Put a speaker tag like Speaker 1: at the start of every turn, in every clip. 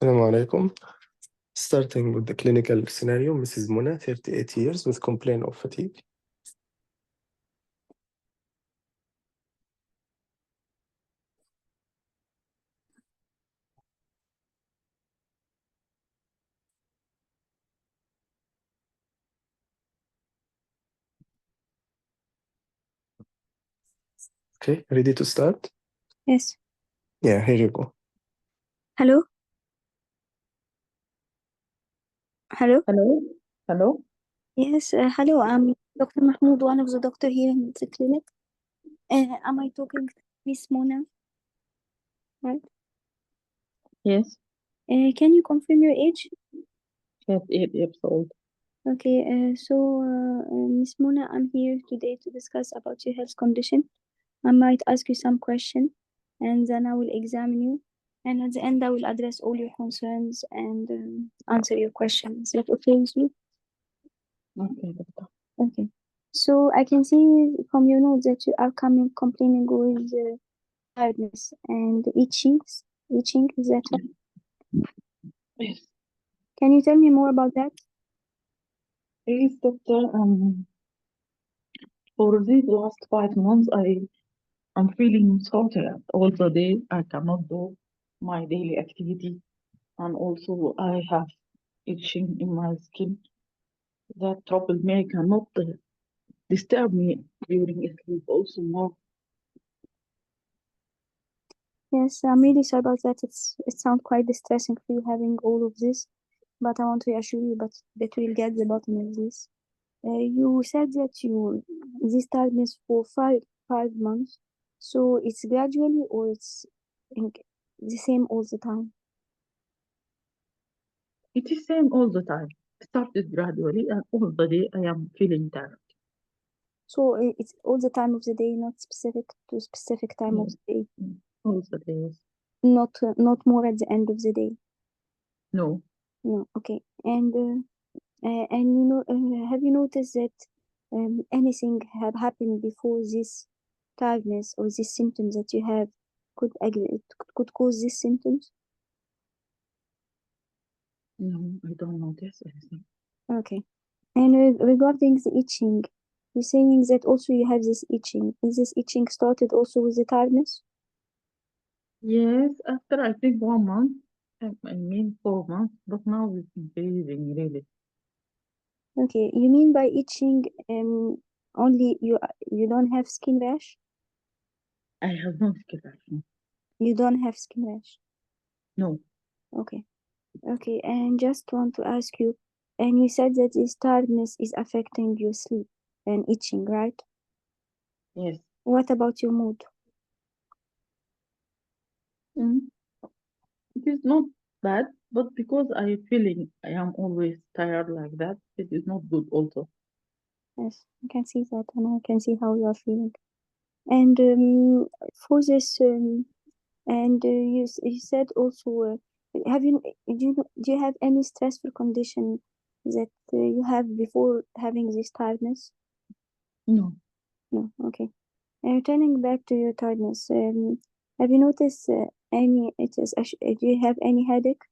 Speaker 1: Assalamu alaikum. Starting with the clinical scenario, Mrs. Mona, 38 years, with complaint of fatigue. Okay, ready to start?
Speaker 2: Yes.
Speaker 1: Yeah, here you go.
Speaker 2: Hello? Hello?
Speaker 3: Hello? Hello?
Speaker 2: Yes, hello. I'm Dr. Mahmoud, one of the doctor here in the clinic. Am I talking to Miss Mona? Right?
Speaker 3: Yes,
Speaker 2: Can you confirm your age?
Speaker 3: 8 years old.
Speaker 2: Okay, Miss Mona, I'm here today to discuss about your health condition. I might ask you some question, and then I will examine you. And at the end, I will address all your concerns and answer your questions. Is that okay with you?
Speaker 3: Okay, doctor.
Speaker 2: Okay. So I can see from your notes that you are complaining with tiredness and itching. Itching, is that right?
Speaker 3: Yes.
Speaker 2: Can you tell me more about that?
Speaker 3: Yes, doctor. For these last 5 months, I'm feeling so tired all the day. I cannot do my daily activity, and also I have itching in my skin. That trouble me cannot disturb me during sleep. Also more.
Speaker 2: Yes, I'm really sorry about that. It sounds quite distressing for you having all of this, but I want to reassure you that we'll get the bottom of this. You said that this tiredness for five months, so it's gradually or it's the same all the time.
Speaker 3: It is same all the time. Started gradually, and all the day I am feeling tired.
Speaker 2: So it's all the time of the day, not specific to specific time of
Speaker 3: Yes,
Speaker 2: the day.
Speaker 3: all the days.
Speaker 2: Not more at the end of the day.
Speaker 3: No.
Speaker 2: No, okay. And you know, have you noticed that anything have happened before this tiredness or these symptoms that you have could cause these symptoms?
Speaker 3: No, I don't notice anything.
Speaker 2: Okay. And regarding the itching, you're saying that also you have this itching. Is this itching started also with the tiredness?
Speaker 3: Yes, after I think 1 month, I mean 4 months, but now it's increasing really.
Speaker 2: Okay. You mean by itching, only you don't have skin rash?
Speaker 3: I have no skin rash.
Speaker 2: You don't have skin rash.
Speaker 3: No,
Speaker 2: Okay. Okay. And just want to ask you, and you said that this tiredness is affecting your sleep and itching, right?
Speaker 3: yes.
Speaker 2: What about your mood?
Speaker 3: Mm, it is not bad, but because I feeling I am always tired like that, it is not good also.
Speaker 2: Yes, I can see that, and I can see how you are feeling. And for this, and you said also, do you have any stressful condition that you have before having this tiredness?
Speaker 3: No,
Speaker 2: No, okay. And returning back to your tiredness, have you noticed do you have any headache?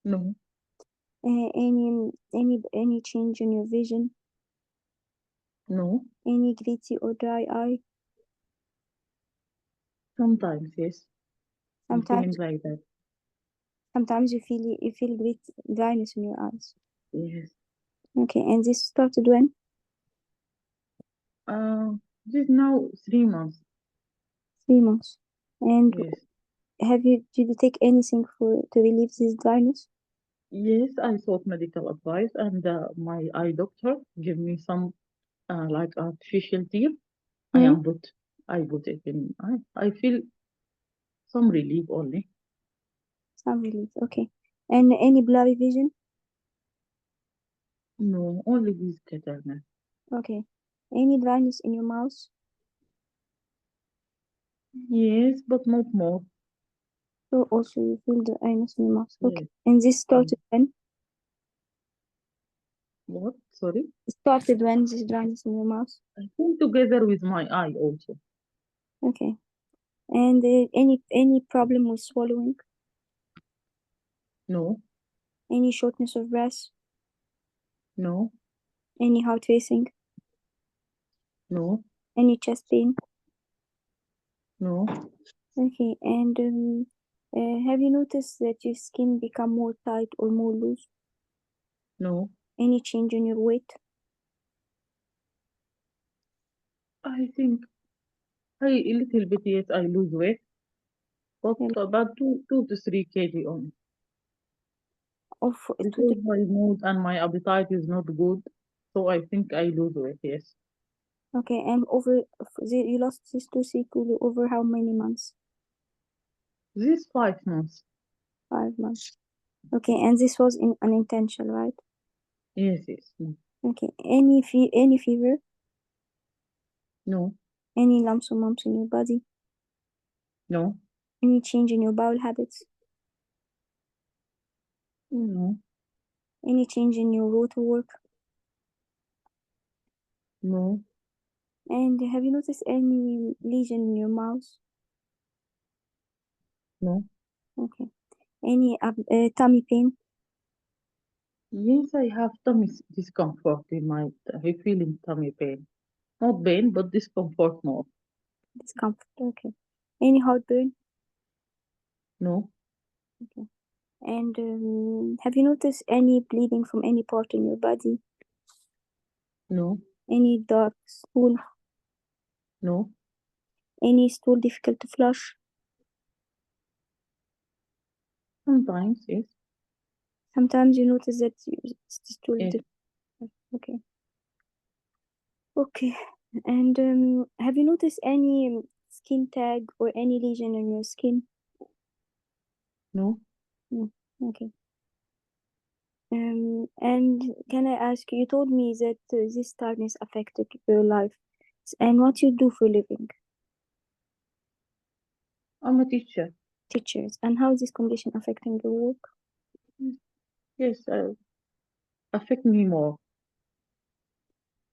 Speaker 3: no,
Speaker 2: Any change in your vision?
Speaker 3: no.
Speaker 2: Any gritty or dry eye?
Speaker 3: Sometimes, yes. I'm feeling
Speaker 2: Sometimes,
Speaker 3: like that.
Speaker 2: sometimes you feel great dryness in your eyes.
Speaker 3: Yes.
Speaker 2: Okay, and this started when?
Speaker 3: Uh, this is now 3 months.
Speaker 2: 3 months. And
Speaker 3: Yes.
Speaker 2: did you take anything to relieve this dryness?
Speaker 3: Yes, I sought medical advice, and my eye doctor gave me some like artificial tear. I
Speaker 2: Hmm?
Speaker 3: am put I put it in. I feel some relief only.
Speaker 2: Some relief. Okay. And any blurry vision?
Speaker 3: No, only with tetanus.
Speaker 2: Okay. Any dryness in your mouth?
Speaker 3: Yes, but not more.
Speaker 2: So also you feel the dryness in your mouth. Okay.
Speaker 3: Yes.
Speaker 2: And this
Speaker 3: Yes.
Speaker 2: started when?
Speaker 3: What? Sorry.
Speaker 2: Started when this dryness in your mouth?
Speaker 3: I think together with my eye also.
Speaker 2: Okay. And any problem with swallowing?
Speaker 3: No,
Speaker 2: Any shortness of breath?
Speaker 3: no,
Speaker 2: Any heart racing?
Speaker 3: no,
Speaker 2: Any chest pain?
Speaker 3: no,
Speaker 2: Okay, and have you noticed that your skin become more tight or more loose?
Speaker 3: no.
Speaker 2: Any change in your weight?
Speaker 3: I think a little bit, yes, I lose weight, but
Speaker 2: Yeah,
Speaker 3: about 2 to 3 kg only.
Speaker 2: of two
Speaker 3: Because
Speaker 2: to
Speaker 3: my mood and my appetite is not good, so I think I lose weight, yes.
Speaker 2: okay, and you lost this 2 kg over how many months?
Speaker 3: This 5 months,
Speaker 2: 5 months. Okay, and this was unintentional, right?
Speaker 3: yes, yes. No,
Speaker 2: Okay, any fever?
Speaker 3: no,
Speaker 2: Any lumps or bumps in your body?
Speaker 3: no,
Speaker 2: Any change in your bowel habits?
Speaker 3: no,
Speaker 2: Any change in your road work?
Speaker 3: no,
Speaker 2: And have you noticed any lesion in your mouth?
Speaker 3: no.
Speaker 2: Okay. Any tummy pain?
Speaker 3: Yes, I have tummy discomfort in my, I feel in tummy pain. Not pain, but discomfort more.
Speaker 2: Discomfort. Okay. Any heartburn?
Speaker 3: No,
Speaker 2: Okay. And have you noticed any bleeding from any part in your body?
Speaker 3: no,
Speaker 2: Any dark stool?
Speaker 3: no.
Speaker 2: Any stool difficult to flush?
Speaker 3: Sometimes, yes,
Speaker 2: Sometimes you notice that the stool is
Speaker 3: yes.
Speaker 2: difficult. Okay. Okay. And have you noticed any skin tag or any lesion on your skin?
Speaker 3: No,
Speaker 2: No. Okay. And can I ask you, you told me that this tiredness affected your life, and what you do for a living,
Speaker 3: I'm a teacher.
Speaker 2: teachers, and how is this condition affecting your work?
Speaker 3: Yes, affect me more.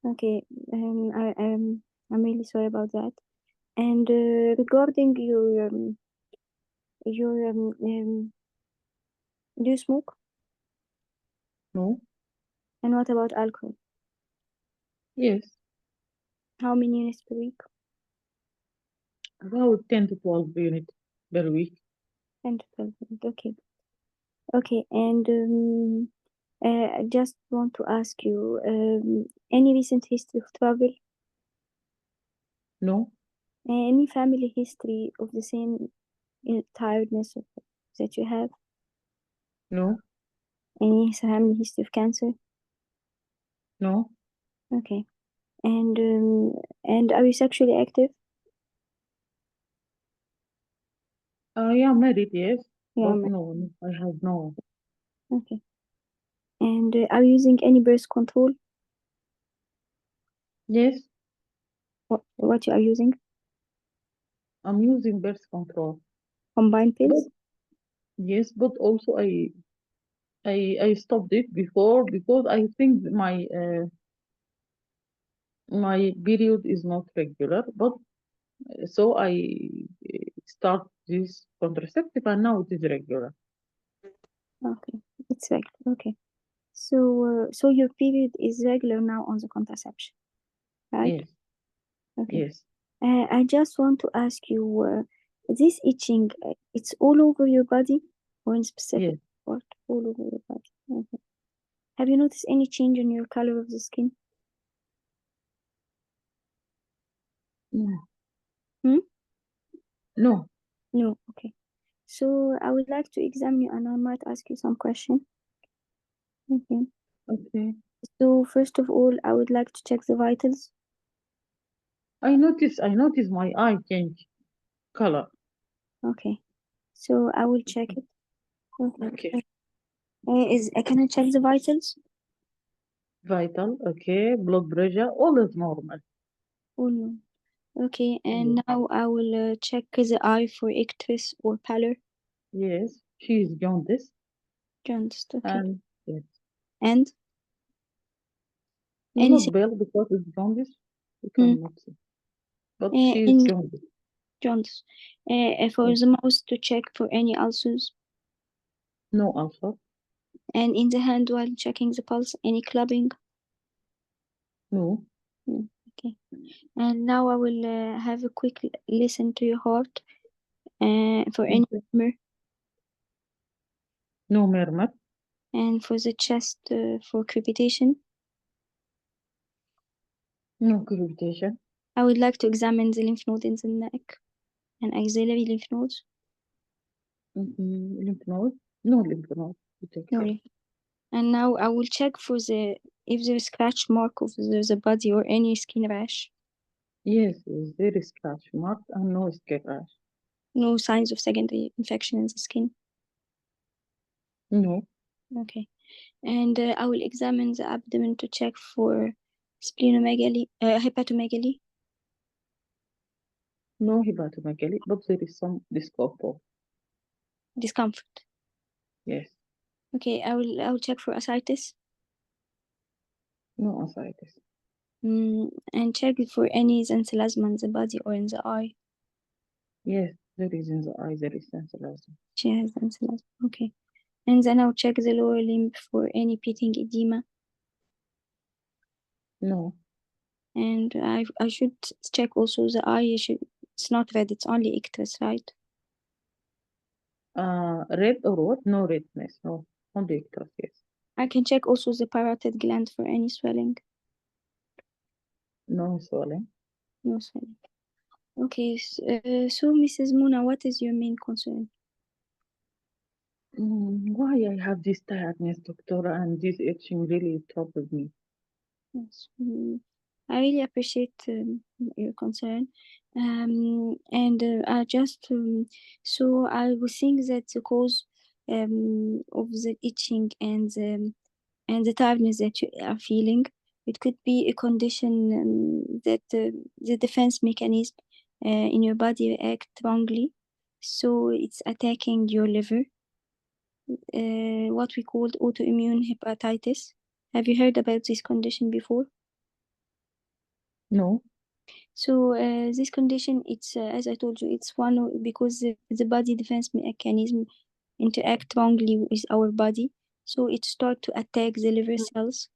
Speaker 2: Okay, I'm really sorry about that. And regarding your do you smoke?
Speaker 3: No,
Speaker 2: And what about alcohol?
Speaker 3: yes,
Speaker 2: How many units per week?
Speaker 3: about 10 to 12 units per week.
Speaker 2: 10 to 12 units. Okay. Okay, and I just want to ask you, any recent history of travel?
Speaker 3: No,
Speaker 2: Any family history of the same tiredness that you have?
Speaker 3: no,
Speaker 2: Any family history of cancer?
Speaker 3: no.
Speaker 2: Okay. And are you sexually active?
Speaker 3: I am married, yes,
Speaker 2: Yeah,
Speaker 3: but no, I have no.
Speaker 2: okay. And are you using any birth control?
Speaker 3: Yes,
Speaker 2: What you are using?
Speaker 3: I'm using birth control.
Speaker 2: Combined
Speaker 3: But
Speaker 2: pills?
Speaker 3: yes, but also I stopped it before because I think my period is not regular. But so I start this contraceptive and now it is regular.
Speaker 2: Okay, it's regular. Okay. So your period is regular now on the contraception, right?
Speaker 3: Yes,
Speaker 2: Okay.
Speaker 3: yes,
Speaker 2: I just want to ask you, this itching, it's all over your body or in specific
Speaker 3: yes.
Speaker 2: part? All over your body. Okay. Have you noticed any change in your color of the skin?
Speaker 3: No,
Speaker 2: Hmm?
Speaker 3: no.
Speaker 2: No. Okay. So I would like to examine you and I might ask you some question. Okay.
Speaker 3: Okay.
Speaker 2: So first of all, I would like to check the vitals.
Speaker 3: I notice my eye change color.
Speaker 2: Okay. So I will check it. Okay.
Speaker 3: Okay.
Speaker 2: Can I check the vitals?
Speaker 3: Vital, okay. Blood pressure, all is normal.
Speaker 2: Oh no. Okay,
Speaker 3: Yes,
Speaker 2: and now I will check the eye for icterus or pallor.
Speaker 3: yes. She is jaundice
Speaker 2: Just okay.
Speaker 3: and yes.
Speaker 2: And
Speaker 3: She's
Speaker 2: anything?
Speaker 3: not pale because it's jaundice. You
Speaker 2: Hmm.
Speaker 3: cannot see. But she is
Speaker 2: In
Speaker 3: jaundice.
Speaker 2: jaundice. For
Speaker 3: Yes,
Speaker 2: the mouse to check for any ulcers.
Speaker 3: No ulcer.
Speaker 2: And in the hand while checking the pulse, any clubbing?
Speaker 3: No.
Speaker 2: Okay. And now I will have a quick listen to your heart for any
Speaker 3: Okay.
Speaker 2: murmur,
Speaker 3: No murmur.
Speaker 2: and for the chest for crepitation.
Speaker 3: No crepitation.
Speaker 2: I would like to examine the lymph node in the neck and axillary lymph nodes.
Speaker 3: Lymph node. No lymph node detected.
Speaker 2: No. And now I will check for if there is scratch mark of the body or any skin rash.
Speaker 3: Yes, there is scratch mark and no skin rash.
Speaker 2: No signs of secondary infection in the skin.
Speaker 3: No.
Speaker 2: Okay. And I will examine the abdomen to check for splenomegaly, hepatomegaly.
Speaker 3: No hepatomegaly, but there is some discomfort.
Speaker 2: Discomfort.
Speaker 3: Yes.
Speaker 2: Okay, I will check for ascites.
Speaker 3: No ascites.
Speaker 2: And check for any xanthelasma in the body or in the eye.
Speaker 3: Yes, there is in the eye, there is xanthelasma.
Speaker 2: She has xanthelasma. Okay. And then I'll check the lower limb for any pitting edema.
Speaker 3: No.
Speaker 2: And I should check also the eye. It's not red, it's only icterus, right?
Speaker 3: Red or what? No redness. No. Only icterus, yes.
Speaker 2: I can check also the parotid gland for any swelling.
Speaker 3: No swelling.
Speaker 2: No swelling. Okay, so Mrs. Muna, what is your main concern?
Speaker 3: Why I have this tiredness, doctor, and this itching really troubles me.
Speaker 2: Yes. I really appreciate your concern. And I just so I would think that the cause of the itching and the tiredness that you are feeling, it could be a condition that the defense mechanism in your body react wrongly, so it's attacking your liver. What we called autoimmune hepatitis. Have you heard about this condition before?
Speaker 3: No.
Speaker 2: So this condition, it's as I told you, it's because the body defense mechanism interact wrongly with our body, so it start to attack the liver cells.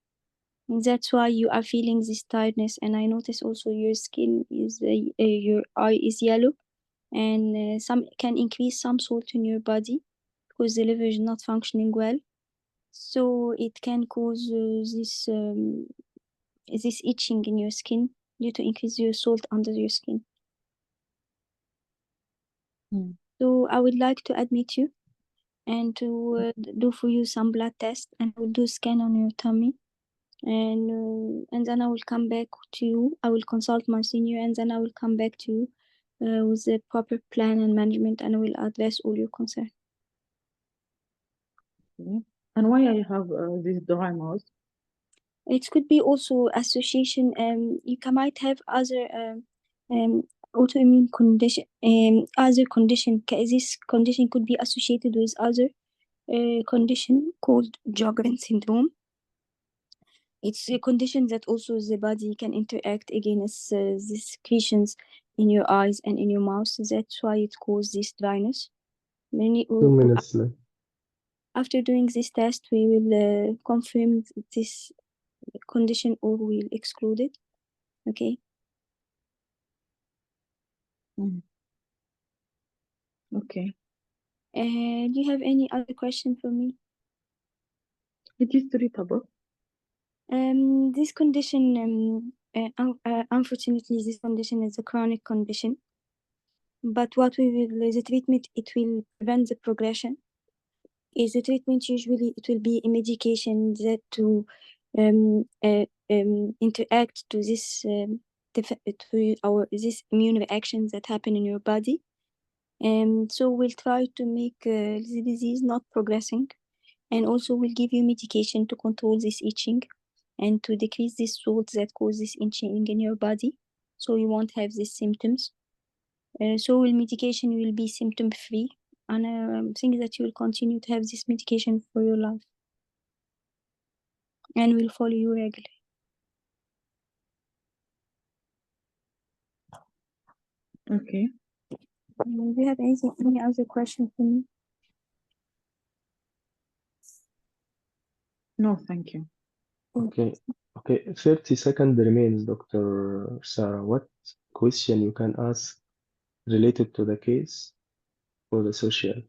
Speaker 2: And that's why you are feeling this tiredness. And I notice also your skin is your eye is yellow, and some can increase some salt in your body because the liver is not functioning well. So it can cause this itching in your skin due to increase your salt under your skin. So I would like to admit you and to do for you some blood test, and I will do scan on your tummy, and then I will come back to you. I will consult my senior, and then I will come back to you with the proper plan and management, and I will address all your concerns.
Speaker 3: Okay. And why I have this dry mouth?
Speaker 2: It could be also association. You might have other autoimmune condition. Other condition. This condition could be associated with other condition called Sjogren syndrome. It's a condition that also the body can interact against the secretions in your eyes and in your mouth. That's why it causes this dryness.
Speaker 1: 2 minutes left.
Speaker 2: After doing this test, we will confirm this condition or we'll exclude it. Okay.
Speaker 3: Okay.
Speaker 2: Do you have any other question for me?
Speaker 3: It is treatable.
Speaker 2: This condition, unfortunately, this condition is a chronic condition. But what the treatment, it will prevent the progression. Is the treatment usually it will be a medication that to interact to this this immune reactions that happen in your body. So we'll try to make the disease not progressing, and also we'll give you medication to control this itching and to decrease this salt that causes this itching in your body, so you won't have these symptoms. So medication will be symptom free, and I think that you will continue to have this medication for your life, and will follow you regularly.
Speaker 3: Okay.
Speaker 2: Do you have any other question for me?
Speaker 3: No, thank you.
Speaker 1: Okay. Okay. 30 seconds remains, Dr. Sarah. What question you can ask related to the case for the social?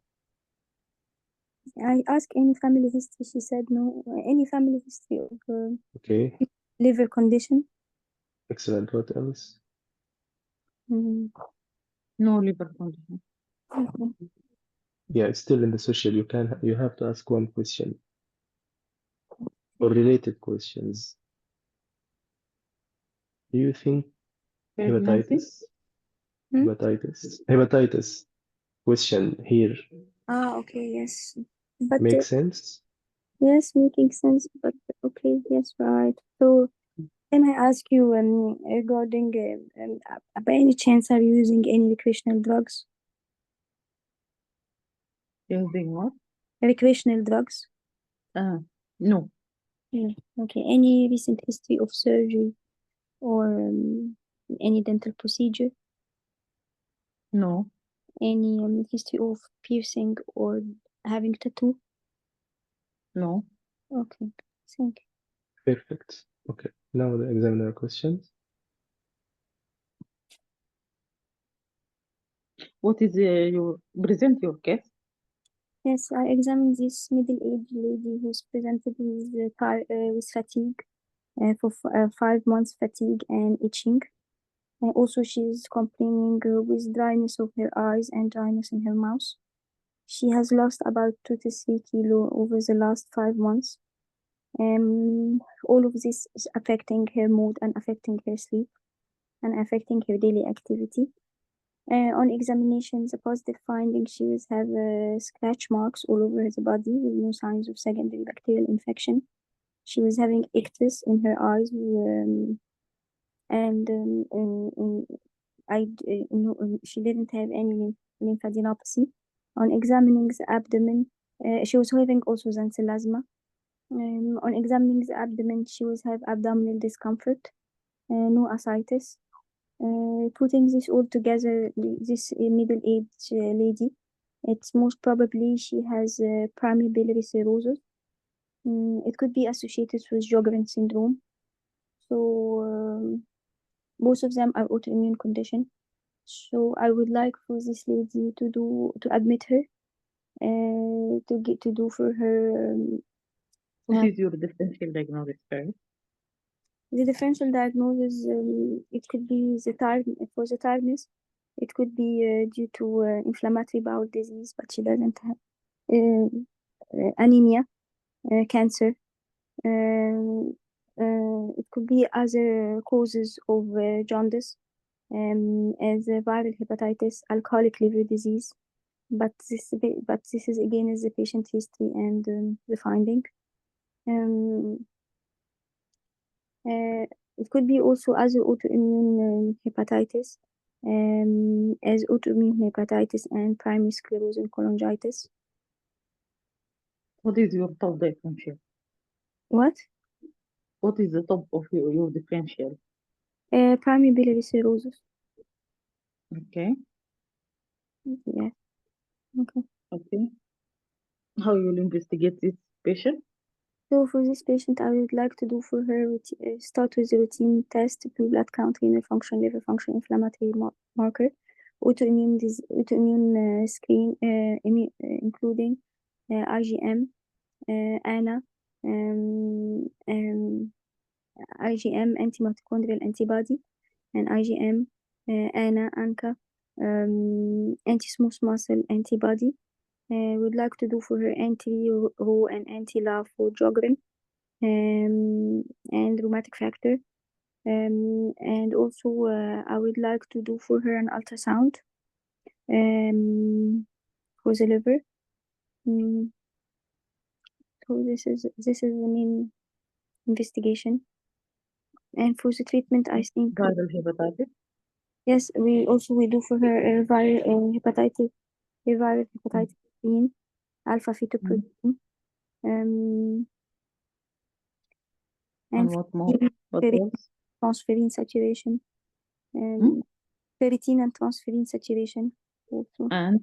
Speaker 2: I asked any family history. She said no. Any family history of
Speaker 1: Okay.
Speaker 2: liver condition.
Speaker 1: Excellent. What else?
Speaker 2: Mm,
Speaker 3: No liver condition.
Speaker 2: okay.
Speaker 1: Yeah, it's still in the social. You have to ask one question or related questions. Do you think
Speaker 3: Pregnancy?
Speaker 1: hepatitis?
Speaker 2: Hmm?
Speaker 1: Hepatitis question here
Speaker 2: Okay, yes. But
Speaker 1: makes sense?
Speaker 2: yes, making sense. But okay, yes, right. So, can I ask you regarding by any chance are you using any recreational drugs?
Speaker 3: Using what?
Speaker 2: Recreational drugs?
Speaker 3: No.
Speaker 2: No. Okay. Any recent history of surgery or any dental procedure?
Speaker 3: No.
Speaker 2: Any history of piercing or having tattoo?
Speaker 3: No.
Speaker 2: Okay. Thank
Speaker 1: Perfect. Okay. Now the examiner questions.
Speaker 3: What is your present your case?
Speaker 2: Yes, I examined this middle-aged lady who's presented with fatigue for 5 months, fatigue and itching. Also, she's complaining with dryness of her eyes and dryness in her mouth. She has lost about 2 to 3 kilo over the last 5 months. All of this is affecting her mood and affecting her sleep and affecting her daily activity. On examination, the positive findings, she was have scratch marks all over the body with no signs of secondary bacterial infection. She was having ictus in her eyes, and she didn't have any lymphadenopathy. On examining the abdomen, she was having also xanthelasma. On examining the abdomen, she was have abdominal discomfort, no ascites. Putting this all together, this middle-aged lady, it's most probably she has primary biliary cirrhosis. It could be associated with Sjogren's syndrome. So both of them are autoimmune condition. So I would like for this lady to admit her, to do for her
Speaker 3: What is your differential diagnosis first?
Speaker 2: the differential diagnosis. It could be for the tiredness. It could be due to inflammatory bowel disease, but she doesn't have anemia, cancer. It could be other causes of jaundice, as viral hepatitis, alcoholic liver disease. But this is again is the patient history and the finding. It could be also other autoimmune hepatitis, as autoimmune hepatitis and primary sclerosing cholangitis.
Speaker 3: What is your top differential?
Speaker 2: What?
Speaker 3: What is the top of your differential?
Speaker 2: Primary biliary cirrhosis.
Speaker 3: Okay.
Speaker 2: Yeah. Okay.
Speaker 3: Okay. How you will investigate this patient?
Speaker 2: So for this patient, I would like to do for her start with the routine test, blue blood count, renal function, liver function, inflammatory marker, autoimmune screen, including IgM, ANA, IgM anti-mitochondrial antibody, and IgM, ANA, ANCA, anti-smooth muscle antibody. Would like to do for her anti-Ro and anti-La for Sjogren, and rheumatic factor. And also, I would like to do for her an ultrasound for the liver. So this is the main investigation. And for the treatment, I think
Speaker 3: Viral hepatitis?
Speaker 2: yes, we do for her viral hepatitis, viral hepatitis B, alpha fetoprotein,
Speaker 3: And
Speaker 2: and
Speaker 3: what more? What
Speaker 2: ferritin
Speaker 3: else?
Speaker 2: transferrin saturation,
Speaker 3: Hmm?
Speaker 2: ferritin and transferrin saturation also.
Speaker 3: And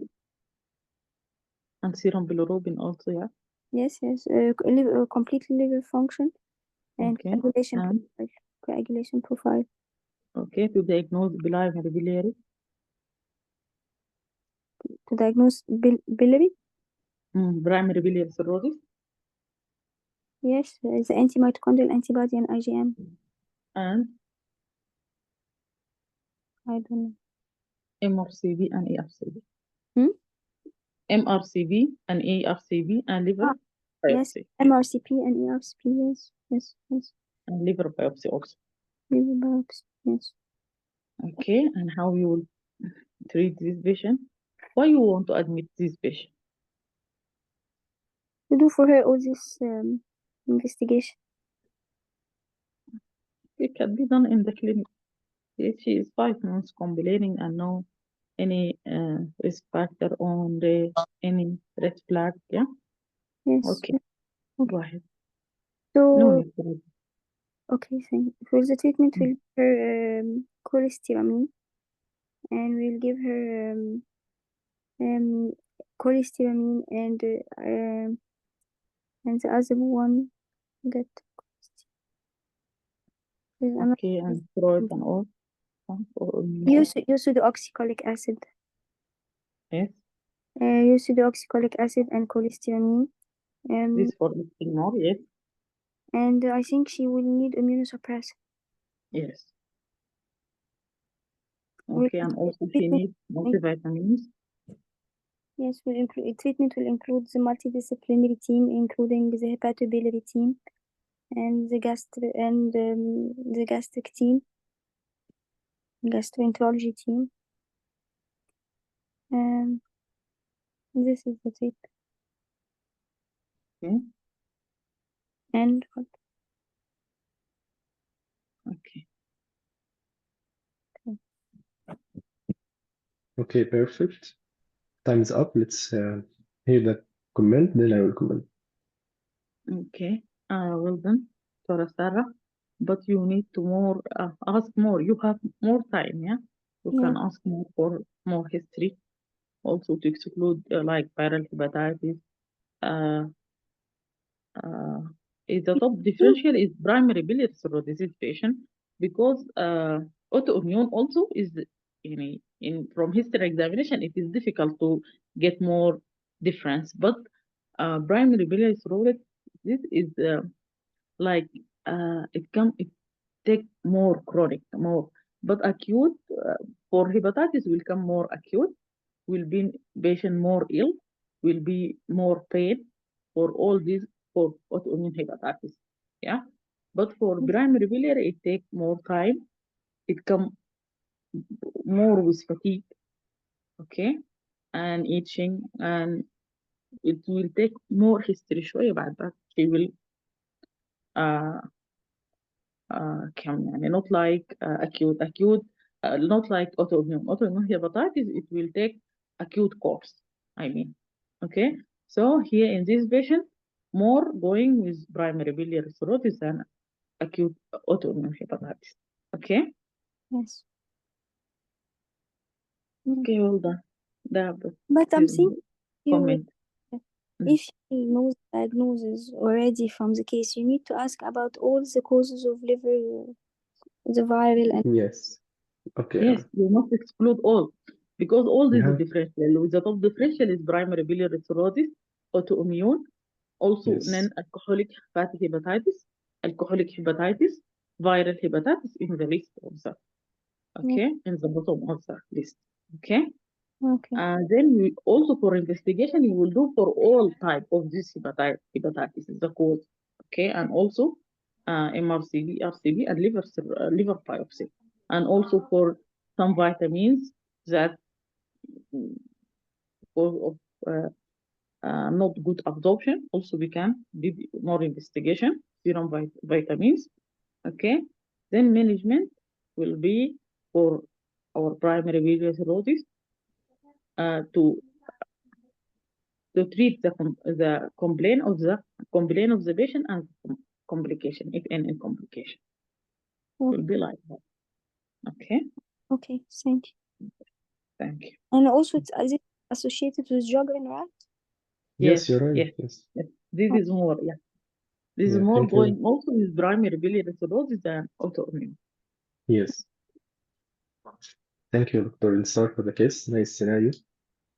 Speaker 3: serum bilirubin also, yeah?
Speaker 2: Yes, complete liver function and
Speaker 3: Okay.
Speaker 2: coagulation
Speaker 3: And
Speaker 2: profile. Coagulation profile.
Speaker 3: okay, to diagnose biliary biliary.
Speaker 2: To diagnose biliary.
Speaker 3: Primary biliary cirrhosis.
Speaker 2: Yes, the anti-mitochondrial antibody and IgM.
Speaker 3: And
Speaker 2: I don't know.
Speaker 3: MRCB and ERCB.
Speaker 2: Hmm?
Speaker 3: MRCB and ERCB and liver
Speaker 2: Yes,
Speaker 3: biopsy.
Speaker 2: MRCP and ERCP. Yes.
Speaker 3: And liver biopsy also.
Speaker 2: Liver biopsy. Yes.
Speaker 3: Okay, and how you will treat this patient? Why you want to admit this patient?
Speaker 2: To do for her all this investigation.
Speaker 3: It can be done in the clinic. She is 5 months complaining and no any risk factor on the any red flag. Yeah.
Speaker 2: Yes.
Speaker 3: Okay. Go ahead. No
Speaker 2: So
Speaker 3: need for it.
Speaker 2: okay, thank you. For the treatment, we'll give her cholestyramine, and we'll give her cholestyramine and the other one that there's another
Speaker 3: Okay, and steroids and all. For
Speaker 2: use the oxycholic acid.
Speaker 3: yes.
Speaker 2: Use the oxycholic acid and cholestyramine.
Speaker 3: This for lifting more. Yes.
Speaker 2: And I think she will need immunosuppressant.
Speaker 3: Yes.
Speaker 2: We'll
Speaker 3: Okay, and also she
Speaker 2: treatment,
Speaker 3: needs multivitamins.
Speaker 2: yes, treatment will include the multidisciplinary team, including the hepatobiliary team and the gastric team, gastroenterology team. This is the treatment.
Speaker 3: Okay.
Speaker 2: And
Speaker 3: Okay.
Speaker 1: Okay, perfect. Time's up. Let's hear that comment, then I will comment.
Speaker 3: Okay. Well done, Dora Sarah. But you need to more ask more. You have more time, yeah. You
Speaker 2: yeah,
Speaker 3: can ask more for more history, also to exclude like viral hepatitis. Uh, is the top differential is primary biliary cirrhosis patient because autoimmune also is in from history examination it is difficult to get more difference, but primary biliary cirrhosis this is like it take more chronic more, but acute for hepatitis will come more acute, will be patient more ill, will be more pain for all these for autoimmune hepatitis. Yeah. But for primary biliary, it takes more time. It come more with fatigue, okay, and itching, and it will take more history شوية بعد that she will uh, come يعني not like acute not like autoimmune hepatitis it will take acute course, I mean. Okay, so here in this patient more going with primary biliary cirrhosis than acute autoimmune hepatitis. Okay.
Speaker 2: yes.
Speaker 3: Okay, well done. That
Speaker 2: But I'm
Speaker 3: is
Speaker 2: thinking
Speaker 3: comment.
Speaker 2: if you know the diagnosis already from the case, you need to ask about all the causes of liver, the viral and
Speaker 1: Yes. Okay.
Speaker 3: Yes, you must exclude all because all this is
Speaker 1: Yeah.
Speaker 3: differential. The top differential is primary biliary cirrhosis, autoimmune, also
Speaker 1: Yes.
Speaker 3: non-alcoholic fatty hepatitis, alcoholic hepatitis, viral hepatitis in the list also. Okay, in the bottom of the list. Okay.
Speaker 2: okay.
Speaker 3: Then we also for investigation you will do for all type of this hepatitis is the cause. Okay, and also MRCB, RCB, and liver biopsy, and also for some vitamins that cause of not good absorption. Also we can do more investigation, serum vitamins. Okay, then management will be for our primary biliary cirrhosis to treat the complaint of the patient and complication, if any complication will be like that. Okay,
Speaker 2: Okay, thank you.
Speaker 3: thank you.
Speaker 2: And also, is it associated with juggling, right?
Speaker 1: Yes,
Speaker 3: Yes,
Speaker 1: you're right.
Speaker 3: yes,
Speaker 1: Yes.
Speaker 3: yes. This is more, yeah. This is
Speaker 1: Yeah,
Speaker 3: more
Speaker 1: thank you.
Speaker 3: going also with primary biliary cirrhosis than autoimmune.
Speaker 1: Yes, thank you, Dr. Insar, for the case. Nice scenario.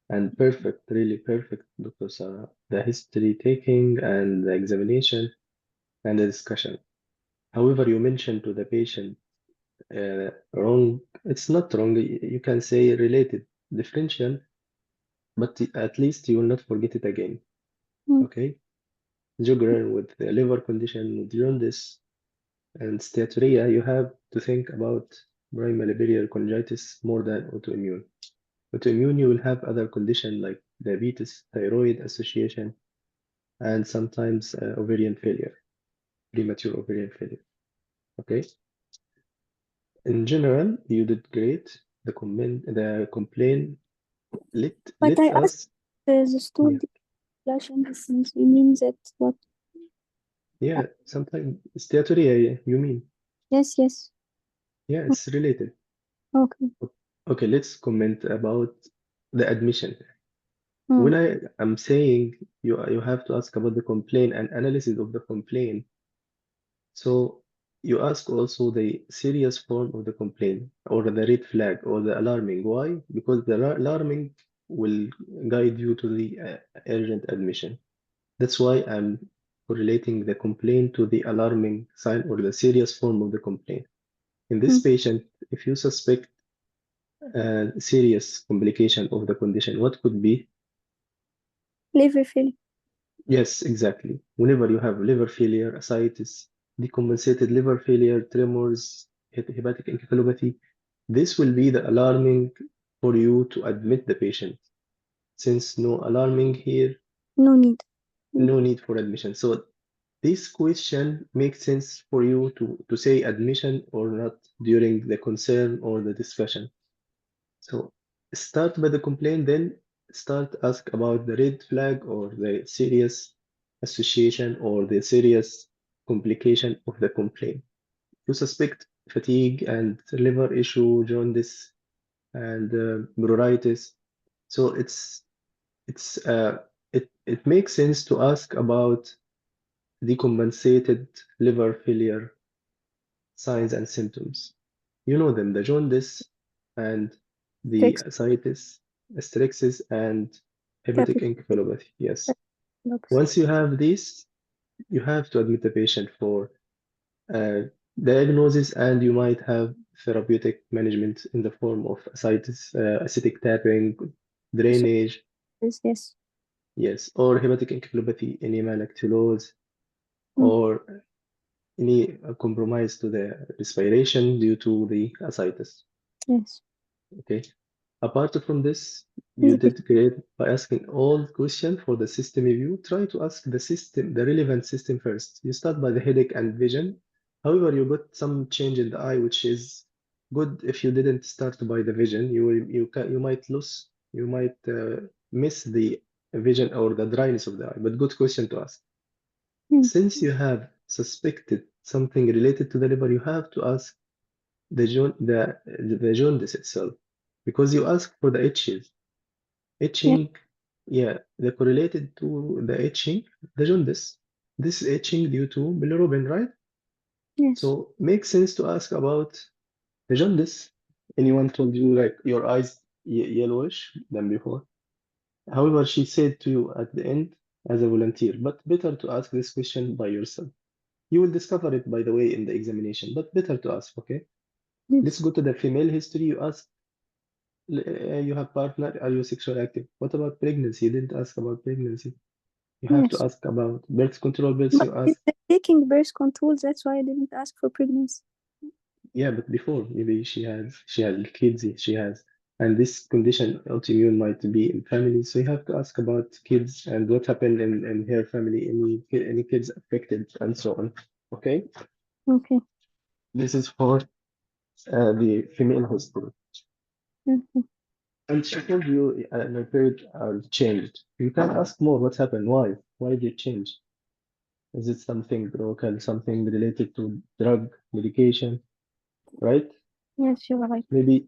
Speaker 1: And perfect, really perfect, Dr. Sarah. The history taking and the examination and the discussion. However, you mentioned to the patient wrong. It's not wrong. You can say related differential, but at least you will not forget it again.
Speaker 2: Mm.
Speaker 1: Okay? Jugular with the liver condition, with jaundice and steatorrhea, you have to think about primary biliary cholangitis more than autoimmune. Autoimmune, you will have other conditions like diabetes, thyroid association, and sometimes ovarian failure, premature ovarian failure. Okay? In general, you did great. The complaint let
Speaker 2: But I
Speaker 1: let
Speaker 2: asked
Speaker 1: us
Speaker 2: the stool
Speaker 1: yeah
Speaker 2: deflation distance. You mean that what?
Speaker 1: yeah sometimes steatorrhea you mean
Speaker 2: Yes, yes.
Speaker 1: yeah it's related.
Speaker 2: Okay.
Speaker 1: Okay, let's comment about the admission.
Speaker 2: Mm.
Speaker 1: When I am saying you have to ask about the complaint and analysis of the complaint, so you ask also the serious form of the complaint or the red flag or the alarming. Why? Because the alarming will guide you to the urgent admission. That's why I'm correlating the complaint to the alarming sign or the serious form of the complaint. In this
Speaker 2: Mm.
Speaker 1: patient, if you suspect a serious complication of the condition, what could be?
Speaker 2: Liver failure.
Speaker 1: Yes, exactly. Whenever you have liver failure, ascites, decompensated liver failure, tremors, hepatic encephalopathy, this will be the alarming for you to admit the patient. Since no alarming here,
Speaker 2: No need. Mm.
Speaker 1: no need for admission. So this question makes sense for you to say admission or not during the concern or the discussion. So start by the complaint, then start ask about the red flag or the serious association or the serious complication of the complaint. You suspect fatigue and liver issue, jaundice and pruritus. So it makes sense to ask about decompensated liver failure signs and symptoms. You know them, the jaundice and the
Speaker 2: Fixed.
Speaker 1: ascites, asterixis, and hepatic
Speaker 2: Capital.
Speaker 1: encephalopathy. Yes.
Speaker 2: Looks.
Speaker 1: Once you have these, you have to admit the patient for uh, diagnosis, and you might have therapeutic management in the form of ascites, acidic tapping,
Speaker 2: So,
Speaker 1: drainage,
Speaker 2: yes.
Speaker 1: yes, or hepatic encephalopathy, anemia lactulose,
Speaker 2: Mm.
Speaker 1: or any compromise to the respiration due to the ascites.
Speaker 2: Yes.
Speaker 1: Okay. Apart from this, you
Speaker 2: The
Speaker 1: did great by asking all questions for the system review. Try to ask the system, the relevant system first. You start by the headache and vision. However, you got some change in the eye, which is good if you didn't start by the vision. You might lose, you might miss the vision or the dryness of the eye. But good question to ask.
Speaker 2: mm.
Speaker 1: Since you have suspected something related to the liver, you have to ask the jaundice itself because you ask for the itches.
Speaker 2: Yeah.
Speaker 1: Itching, yeah, the correlated to the itching, the jaundice. This is itching due to bilirubin, right?
Speaker 2: Yes.
Speaker 1: So makes sense to ask about the jaundice. Anyone told you like your eyes yellowish than before? However, she said to you at the end as a volunteer, but better to ask this question by yourself. You will discover it, by the way, in the examination, but better to ask, okay? Let's
Speaker 2: Yes.
Speaker 1: go to the female history. You ask, you have partner, are you sexually active? What about pregnancy? You didn't ask about pregnancy. You have to
Speaker 2: Yes.
Speaker 1: ask about birth control pills.
Speaker 2: But
Speaker 1: You
Speaker 2: it's
Speaker 1: ask,
Speaker 2: taking birth control. That's why I didn't ask for pregnancy.
Speaker 1: yeah, but before maybe she had kids, she has, and this condition autoimmune might be in family. So you have to ask about kids and what happened in her family, any kids affected, and so on. Okay,
Speaker 2: Okay.
Speaker 1: this is for the female history.
Speaker 2: Mhm.
Speaker 1: And she told you the period changed. You can ask more. What happened? Why? Why did it change? Is it something local, something related to drug, medication, right?
Speaker 2: Yes, you're right.
Speaker 1: Maybe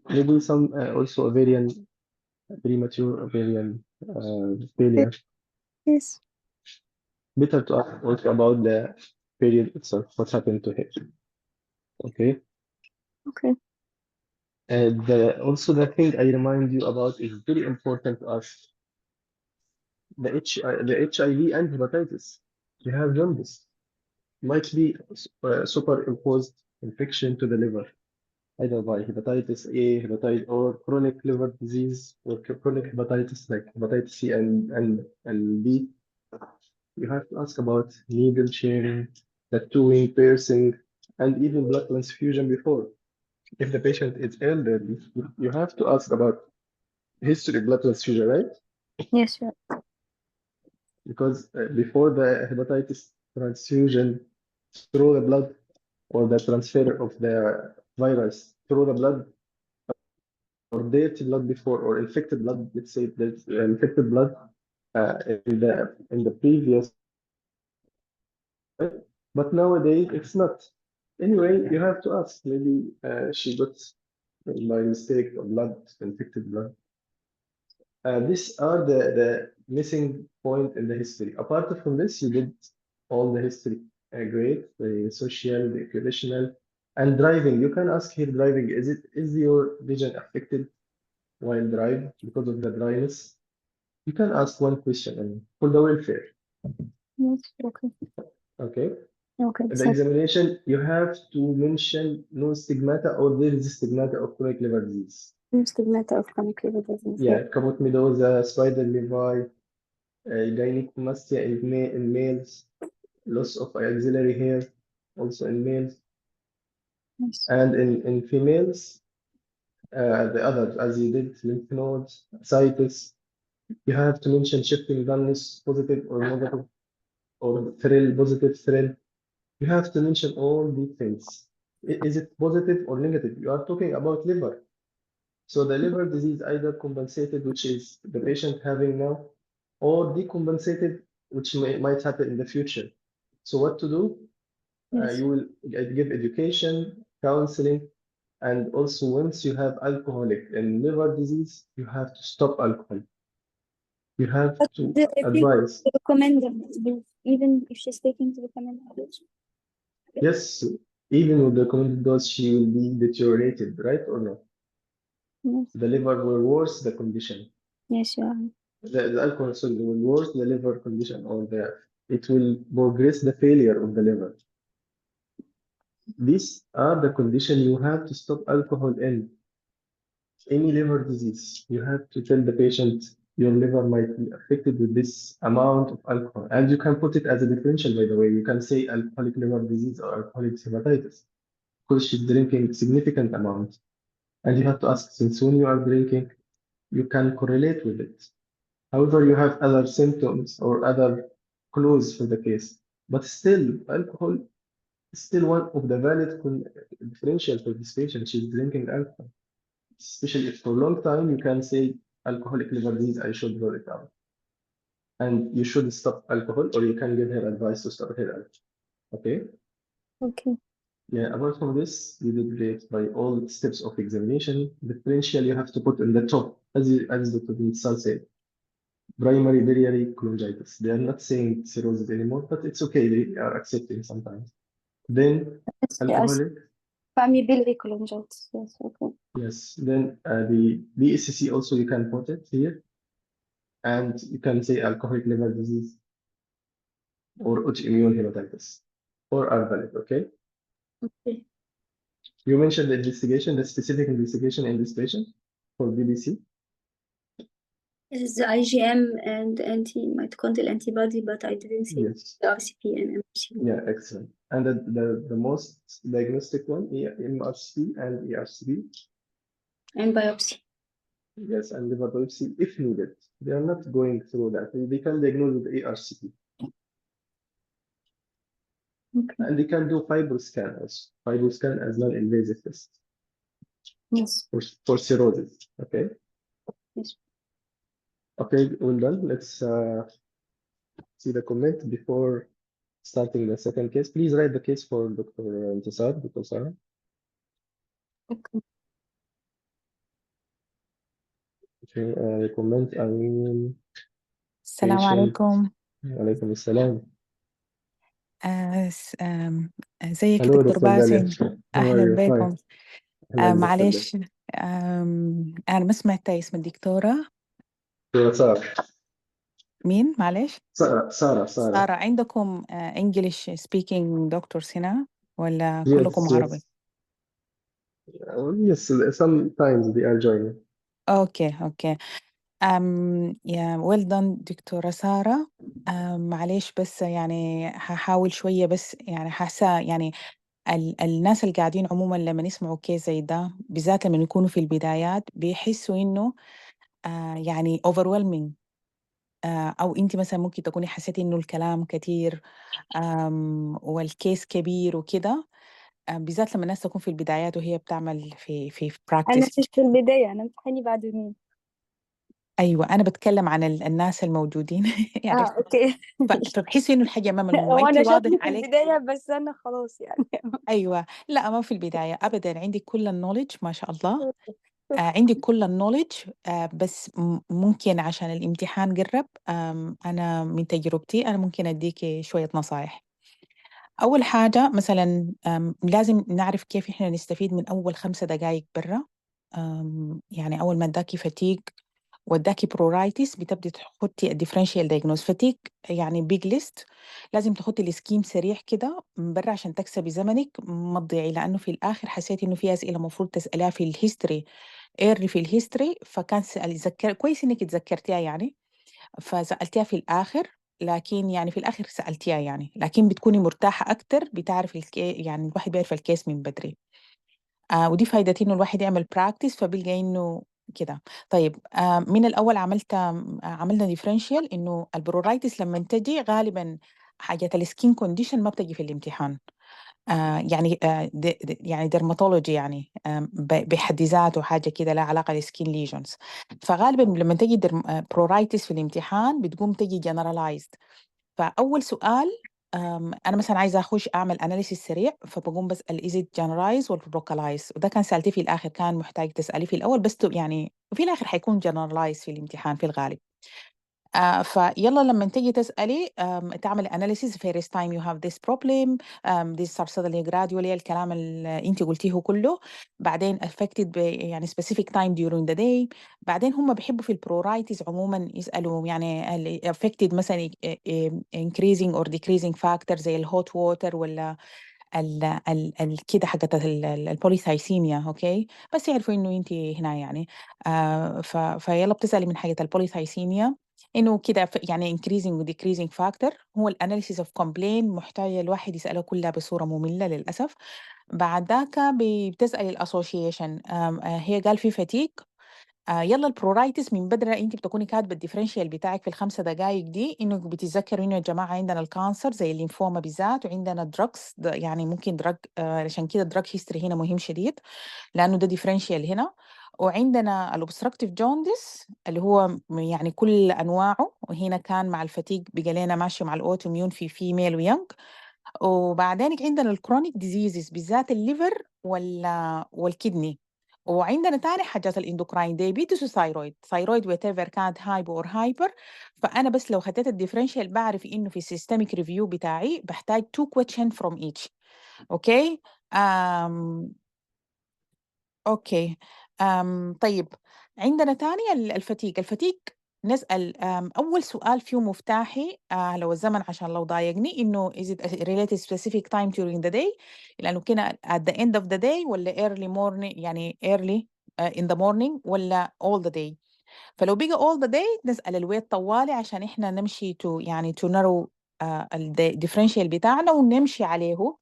Speaker 1: some also ovarian premature ovarian failure.
Speaker 2: Yes.
Speaker 1: better to ask also about the period itself, what happened to her. Okay.
Speaker 2: Okay.
Speaker 1: Also the thing I remind you about is very important to us. The HIV and hepatitis. You have jaundice. Might be superimposed infection to the liver, either by hepatitis A, hepatitis or chronic liver disease or chronic hepatitis like hepatitis C and B. You have to ask about needle sharing, tattooing, piercing, and even blood transfusion before. If the patient is elderly, you have to ask about history of blood transfusion, right?
Speaker 2: Yes, right.
Speaker 1: Because before the hepatitis transfusion through the blood or the transfer of the virus through the blood or dirty blood before or infected blood, let's say there's infected blood in the previous right? But nowadays it's not. Anyway, you have to ask. Maybe she got by mistake of blood, infected blood. These are the missing point in the history. Apart from this, you did all the history. Great, the social, the occupational, and driving. You can ask here driving. Is your vision affected while drive because of the dryness? You can ask one question for the welfare.
Speaker 2: Yes, okay.
Speaker 1: Okay.
Speaker 2: Okay,
Speaker 1: The
Speaker 2: so
Speaker 1: examination, you have to mention no stigmata or there is stigmata of chronic liver disease.
Speaker 2: stigmata of chronic liver disease.
Speaker 1: Yeah, cabomedosa, spider levi, gynecomastia in males, loss of axillary hair, also in males,
Speaker 2: Yes.
Speaker 1: and in females, the others, as you did, lymph nodes, ascites. You have to mention shifting dullness, positive or negative, or thrill, positive thrill. You have to mention all these things. Is it positive or negative? You are talking about liver. So the liver disease either compensated, which is the patient having now, or decompensated, which might happen in the future. So what to do?
Speaker 2: Yes.
Speaker 1: You will give education, counseling, and also once you have alcoholic and liver disease, you have to stop alcohol. You have
Speaker 2: But
Speaker 1: to
Speaker 2: if you
Speaker 1: advise.
Speaker 2: recommend them, even if she's taking the recommended dose.
Speaker 1: Yes, even with the recommended dose, she will be deteriorated, right or no?
Speaker 2: Yes.
Speaker 1: The liver will worse the condition.
Speaker 2: Yes, yeah.
Speaker 1: The alcohol, sorry, will worse the liver condition or it will progress the failure of the liver. These are the conditions you have to stop alcohol in. Any liver disease, you have to tell the patient your liver might be affected with this amount of alcohol. And you can put it as a differential, by the way. You can say alcoholic liver disease or alcoholic hepatitis because she's drinking significant amount. And you have to ask, since when you are drinking, you can correlate with it. However, you have other symptoms or other clues for the case. But still, alcohol is still one of the valid differential for this patient. She's drinking alcohol. Especially if for a long time, you can say alcoholic liver disease, I should rule it out. And you should stop alcohol, or you can give her advice to stop her alcohol. Okay?
Speaker 2: Okay.
Speaker 1: Yeah, apart from this, you did great by all steps of examination. Differential you have to put in the top, as Dr. Nitzal said. Primary biliary cholangitis. They are not saying cirrhosis anymore, but it's okay. They are accepting sometimes. Then
Speaker 2: Yes.
Speaker 1: alcoholic,
Speaker 2: Familial cholangitis. Yes, okay.
Speaker 1: yes. Then the BSCC also you can put it here, and you can say alcoholic liver disease or autoimmune hepatitis, or are valid. Okay.
Speaker 2: Okay.
Speaker 1: You mentioned the investigation, the specific investigation in this patient for BBC.
Speaker 2: It is the IgM and anti-mitochondrial antibody, but I didn't see
Speaker 1: Yes.
Speaker 2: the RCP and MRC.
Speaker 1: Yeah, excellent. And the most diagnostic one, MRC and ERCP.
Speaker 2: And biopsy.
Speaker 1: Yes, and liver biopsy if needed. They are not going through that. They can diagnose with ARCP.
Speaker 2: Okay.
Speaker 1: And they can do fibroscan also. Fibroscan as non-invasive test
Speaker 2: Yes.
Speaker 1: for cirrhosis. Okay.
Speaker 2: Yes.
Speaker 1: Okay, well done. Let's see the comment before starting the second case. Please write the case for Dr. Intisar, Dr. Sarah.
Speaker 2: Okay.
Speaker 1: Okay, comment, I mean,
Speaker 4: السلام
Speaker 1: patient.
Speaker 4: عليكم.
Speaker 1: Alaikum assalam.
Speaker 4: ازيك يا
Speaker 1: Hello,
Speaker 4: دكتور
Speaker 1: Dr. Dalia.
Speaker 4: باسم؟
Speaker 1: How are
Speaker 4: أهلا
Speaker 1: you? Fine.
Speaker 4: بكم.
Speaker 1: أهلا Dr. Dalia.
Speaker 4: معلش. أنا ما سمعت اسم الدكتورة.
Speaker 1: هي سارة.
Speaker 4: مين معلش؟
Speaker 1: سارة.
Speaker 4: سارة. عندكم English speaking doctors هنا ولا كلكم
Speaker 1: Yes,
Speaker 4: عربي؟
Speaker 1: yes. Yes, sometimes they are joining.
Speaker 4: أوكي. يا well done دكتورة سارة. معلش بس يعني هحاول شوية، بس يعني حاسة يعني الناس اللي قاعدين عموما لما يسمعوا كيس زي ده، بالذات لما يكونوا في البدايات، بيحسوا إنه يعني overwhelming. أو أنت مثلا ممكن تكوني حسيتي إنه الكلام كتير والكيس كبير وكده. بالذات لما الناس تكون في البدايات وهي بتعمل في
Speaker 2: أنا
Speaker 4: براكتس.
Speaker 2: مش في البداية، أنا امتحاني بعد يومين.
Speaker 4: أيوة، أنا بتكلم عن الناس الموجودين. عرفت؟
Speaker 2: أوكي.
Speaker 4: فبتحسي إنه الحاجة أمام الماما
Speaker 2: هو
Speaker 4: وأنت
Speaker 2: أنا
Speaker 4: واضح
Speaker 2: شكلي في
Speaker 4: عليك.
Speaker 2: البداية، بس أنا خلاص يعني.
Speaker 4: أيوة، لا ما في البداية أبدا، عندك كل النولج ما شاء الله. عندك كل النولج. بس ممكن عشان الامتحان قرب، أنا من تجربتي أنا ممكن أديكي شوية نصايح. أول حاجة مثلا لازم نعرف كيف إحنا نستفيد من أول 5 دقايق برا. يعني أول ما اداكي فتيق واداكي برورايتس، بتبدي تحطي الديفرنشيال دايجنوز فتيق، يعني بيج ليست. لازم تحطي السكيم سريع كده من برا عشان تكسبي زمنك، ما تضيعي، لأنه في الآخر حسيت إنه في أسئلة المفروض تسأليها في الهيستوري، ايرلي في الهيستوري، فكان ذكر كويس إنك تذكرتيها يعني، فسألتيها في الآخر. لكن يعني في الآخر سألتيها يعني، لكن بتكوني مرتاحة أكتر، بتعرف يعني الواحد بيعرف الكيس من بدري. ودي فايدتي إنه الواحد يعمل براكتس، فبيلقى إنه كده. طيب من الأول عملنا ديفرنشيال إنه البرورايتس لما تجي غالبا حاجة السكين كونديشن ما بتجي في الامتحان. يعني يعني ديرماتولوجي يعني، بحد ذاته حاجة كده لها علاقة بالسكين ليجونز. فغالبا لما تجي برورايتس في الامتحان بتقوم تجي جنرالايزد. فأول سؤال، أنا مثلا عايزة أخش أعمل أناليسيس سريع، فبقوم بسأل is it generalize ولا localize، وده كان سألتيه في الآخر، كان محتاج تسأليه في الأول بس يعني في الآخر حيكون generalize في الامتحان في الغالب. فيلا لما تيجي تسألي تعمل analysis first time you have this problem, this are suddenly gradually، الكلام اللي انت قلتيه كله. بعدين affected يعني specific time during the day. بعدين هم بيحبوا في البرورايتس عموما يسألوا يعني affected مثلا increasing or decreasing factor زي الهوت ووتر ولا كده حقت البوليثايسيميا. اوكي، بس يعرفوا انه انت هنا يعني. فيلا بتسألي من حاجة البوليثايسيميا انه كده يعني increasing و decreasing factor. هو الاناليسيس اوف كومبلين محتاج الواحد يسأله كلها بصورة مملة للأسف. بعد ذاك بتسألي الاسوشيشن. هي قال في فتيك. يلا البرورايتس من بدري انت بتكوني كاتبه الديفرنشيال بتاعك في ال5 دقائق دي، انه بتتذكروا انه يا جماعه عندنا الكانسر زي الليمفوما بالذات، وعندنا دراجز يعني ممكن دراج، عشان كده الدراج هيستوري هنا مهم شديد لانه ده ديفرنشيال هنا. وعندنا الاوبستراكتيف جوندس اللي هو يعني كل انواعه، وهنا كان مع الفتيج بقى لنا ماشي مع الاوتوميون في فيميل ويونج. وبعدين عندنا الكرونيك ديزيزز بالذات الليفر والكدني. وعندنا تاني حاجات الاندوكراين دايبيتس وثايرويد، ثايرويد وات ايفر كانت هايبو اور هايبر. فانا بس لو خديت الديفرنشال بعرف انه في السيستميك ريفيو بتاعي بحتاج تو كويشن فروم ايتش. اوكي. أم اوكي. طيب، عندنا تاني الفتيق نسأل أول سؤال فيه مفتاحي لو الزمن، عشان لو ضايقني إنه is it related specific time during the day، لأنه كنا at the end of the day ولا early morning، يعني early in the morning ولا all the day. فلو بقى all the day نسأل الويت طوالي عشان إحنا نمشي يعني to narrow الديفرنشال بتاعنا ونمشي عليه.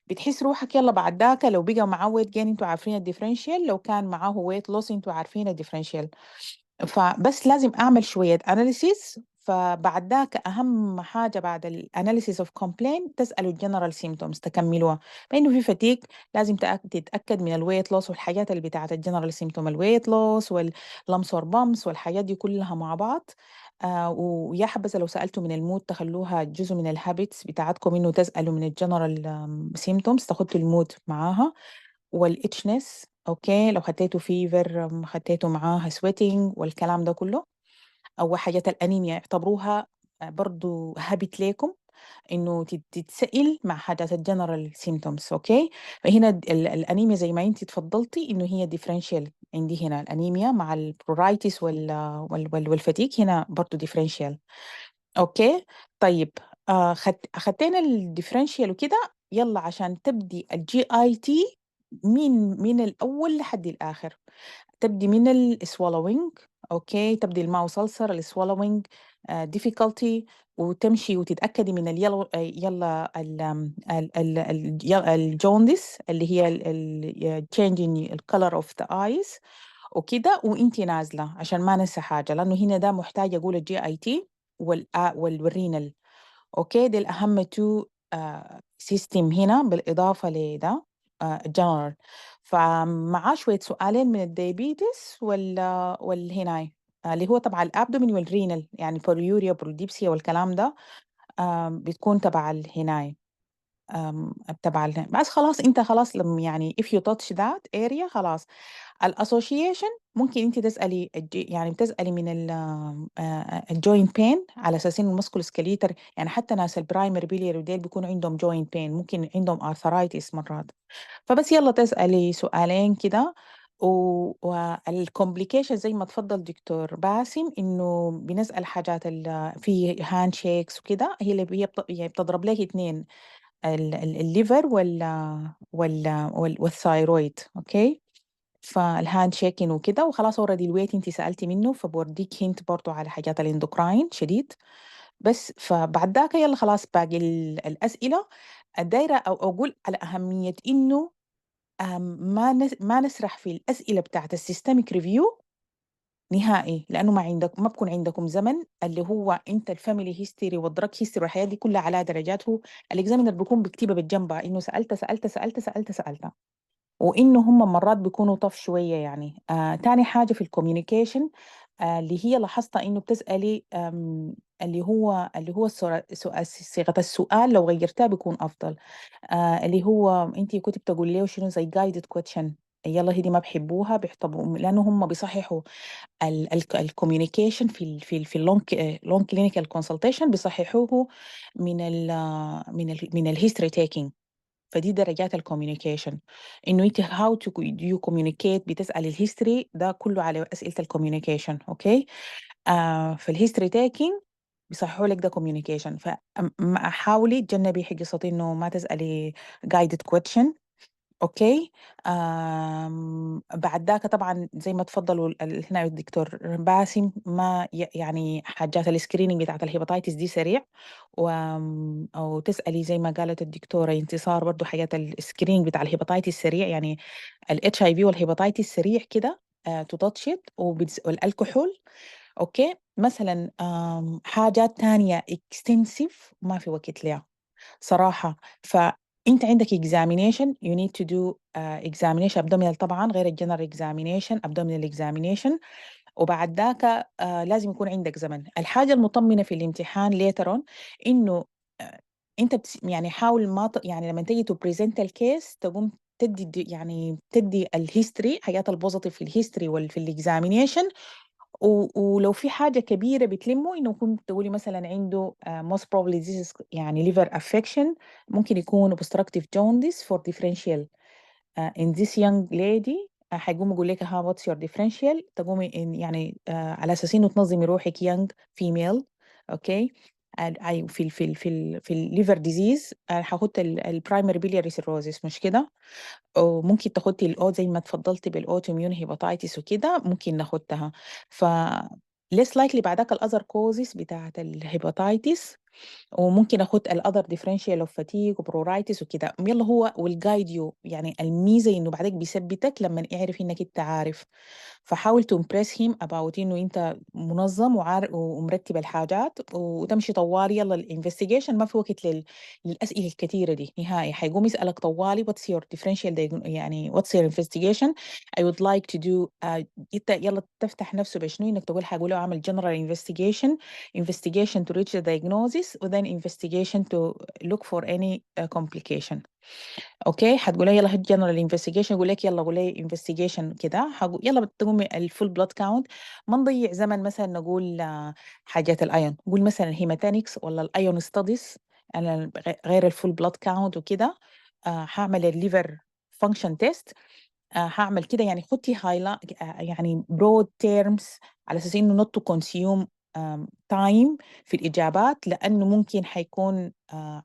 Speaker 4: بتحس روحك يلا بعد ذاك لو بقى معاه ويت جين انتوا عارفين الديفرنشال، لو كان معاه ويت لوس انتوا عارفين الديفرنشال. فبس لازم اعمل شويه اناليسيس. فبعد ذاك اهم حاجه بعد الاناليسيس اوف كومبلين تسالوا الجنرال سيمتومز تكملوها، لانه في فتيك لازم تتاكد من الويت لوس والحاجات اللي بتاعت الجنرال سيمتوم، الويت لوس واللمس بامس والحاجات دي كلها مع بعض. ويا حبذا لو سالتوا من المود تخلوها جزء من الهابتس بتاعتكم، انه تسالوا من الجنرال سيمتومز تاخدوا المود معاها. والاتشنس اوكي، لو خديتوا فيفر خديتوا معاها سويتنج والكلام ده كله، او حاجات الانيميا اعتبروها برضو هابت ليكم. إنه تتسأل مع حاجات الجنرال سيمتومز. أوكي، فهنا الأنيميا زي ما أنت تفضلتي إنه هي ديفرنشيال. عندي هنا الأنيميا مع البرورايتس والفتيك هنا برضو ديفرنشيال. أوكي، طيب أخدتين الديفرنشيال وكده. يلا عشان تبدي الجي اي تي من الأول لحد الآخر. تبدي من السوالوينج. اوكي، تبدي الماوس ألسر السوالوينج difficulty، وتمشي وتتأكدي من اليلو يلا الجوندس اللي هي changing الcolor of the eyes وكده، وانتي نازلة عشان ما ننسى حاجة، لأنه هنا ده محتاج أقول الجي اي تي والرينال. اوكي، دي الأهم تو سيستم هنا بالإضافة لده جنرال. فمعاه شوية سؤالين من الديابيتس والهناي اللي هو تبع الابدومين والرينال، يعني بوليوريا بروديبسيا والكلام ده بتكون تبع الهناي. بس خلاص انت خلاص لما يعني if you touch that area خلاص. الاسوشيشن ممكن انت تسالي يعني بتسالي من الجوينت بين على اساس انه المسكول سكليتر، يعني حتى ناس البرايمري بيلير وديل بيكون عندهم جوينت بين، ممكن عندهم ارثرايتس مرات. فبس يلا تسالي سؤالين كده. والكومبليكيشن زي ما تفضل دكتور باسم انه بنسال حاجات في هاند شيكس وكده، هي اللي هي بتضرب لك اثنين، الليفر والثايرويد. اوكي، فالهاند شيكين وكده وخلاص. اوريدي الويت انت سالتي منه، فبوريك هنت برضو على حاجات الاندوكراين شديد. بس فبعد ذاك يلا خلاص باقي الاسئله الدايره، او اقول على اهميه انه ما نسرح في الاسئله بتاعت السيستميك ريفيو نهائي، لانه ما بكون عندكم زمن اللي هو انت الفاميلي هيستوري والدراج هيستوري والحياه دي كلها على درجات. هو الاكزامينر بيكون بيكتبها بالجنبها انه سالت، وانه هم مرات بيكونوا طف شويه يعني. تاني حاجه في الكوميونيكيشن اللي هي لاحظتها انه بتسالي اللي هو صيغه السؤال لو غيرتها بيكون افضل. اللي هو انت كنت بتقول له شنو زي جايدد كويشن، يلا هدي ما بحبوها بيحطبوا لانه هم بيصححوا الكوميونيكيشن في اللونج كلينيكال كونسلتيشن، بيصححوه من الهيستوري تيكينج. فدي درجات الكوميونيكيشن، انه انت هاو تو يو كوميونيكيت، بتسال الهيستوري ده كله على اسئله الكوميونيكيشن. اوكي، في الهيستوري تيكينج بيصححوا لك ده كوميونيكيشن. فحاولي تجنبي حقيقة انه ما تسالي جايدد كويشن. اوكي، بعد ذاك طبعا زي ما تفضلوا هنا الدكتور باسم، ما يعني حاجات السكريننج بتاعت الهيباتيتس دي سريع، او تسالي زي ما قالت الدكتوره انتصار برضو حاجات السكريننج بتاع الهيباتيتس سريع، يعني الاتش اي في والهيباتيتس سريع كده تتاتشت والالكحول. اوكي، مثلا حاجات تانية اكستنسيف ما في وقت لها صراحة. فأنت عندك examination you need to do examination abdominal طبعا غير الجنرال examination abdominal examination. وبعد ذاك لازم يكون عندك زمن. الحاجة المطمنة في الامتحان ليترون إنه أنت يعني حاول ما يعني لما تيجي to present الكيس تقوم تدي يعني تدي الهيستوري حاجات البوزيتيف في الهيستوري وفي الاكزامينيشن. ولو في حاجة كبيرة بتلمه إنه كنت تقولي مثلا عنده most probably this is يعني liver affection، ممكن يكون obstructive jaundice for differential in this young lady. حيقوم يقول لك ها what's your differential، تقومي يعني على أساس إنه تنظمي روحك young female. أوكي، في الليفر ديزيز هاخد البرايمري بيلياري سيروزيس مش كده، وممكن تاخدي الاو زي ما تفضلتي بالاوتو اميون هيباتايتس وكده ممكن ناخدها. ف less likely بعدك الاذر كوزز بتاعت الهيباتايتس، وممكن اخد الاذر ديفرنشال اوف فاتيج وبرورايتس وكده. يلا هو والجايد يو، يعني الميزه انه بعدك بيثبتك لما يعرف انك انت عارف. فحاول تو امبرس هيم اباوت انه انت منظم وعارف ومرتب الحاجات وتمشي طوالي. يلا الانفستيجيشن ما في وقت للاسئله الكثيره دي نهائي. حيقوم يسالك طوالي what's your differential يعني what's your investigation I would like to do انت يلا تفتح نفسه بشنو انك تقول حقول له اعمل general investigation to reach the diagnosis وthen investigation to look for any complication. اوكي، حتقول لي يلا هات جنرال انفستيجيشن، يقول لك يلا قول لي انفستيجيشن كده، يلا بتقومي الفول بلاد كاونت. ما نضيع زمن مثلا نقول حاجات الايون، قول مثلا هيماتانكس ولا الايون ستاديز أنا غير الفول بلاد كاونت وكده. هعمل الليفر فانكشن تيست. هعمل كده يعني خطي هايلا يعني برود تيرمز على اساس انه not to consume time في الاجابات، لانه ممكن حيكون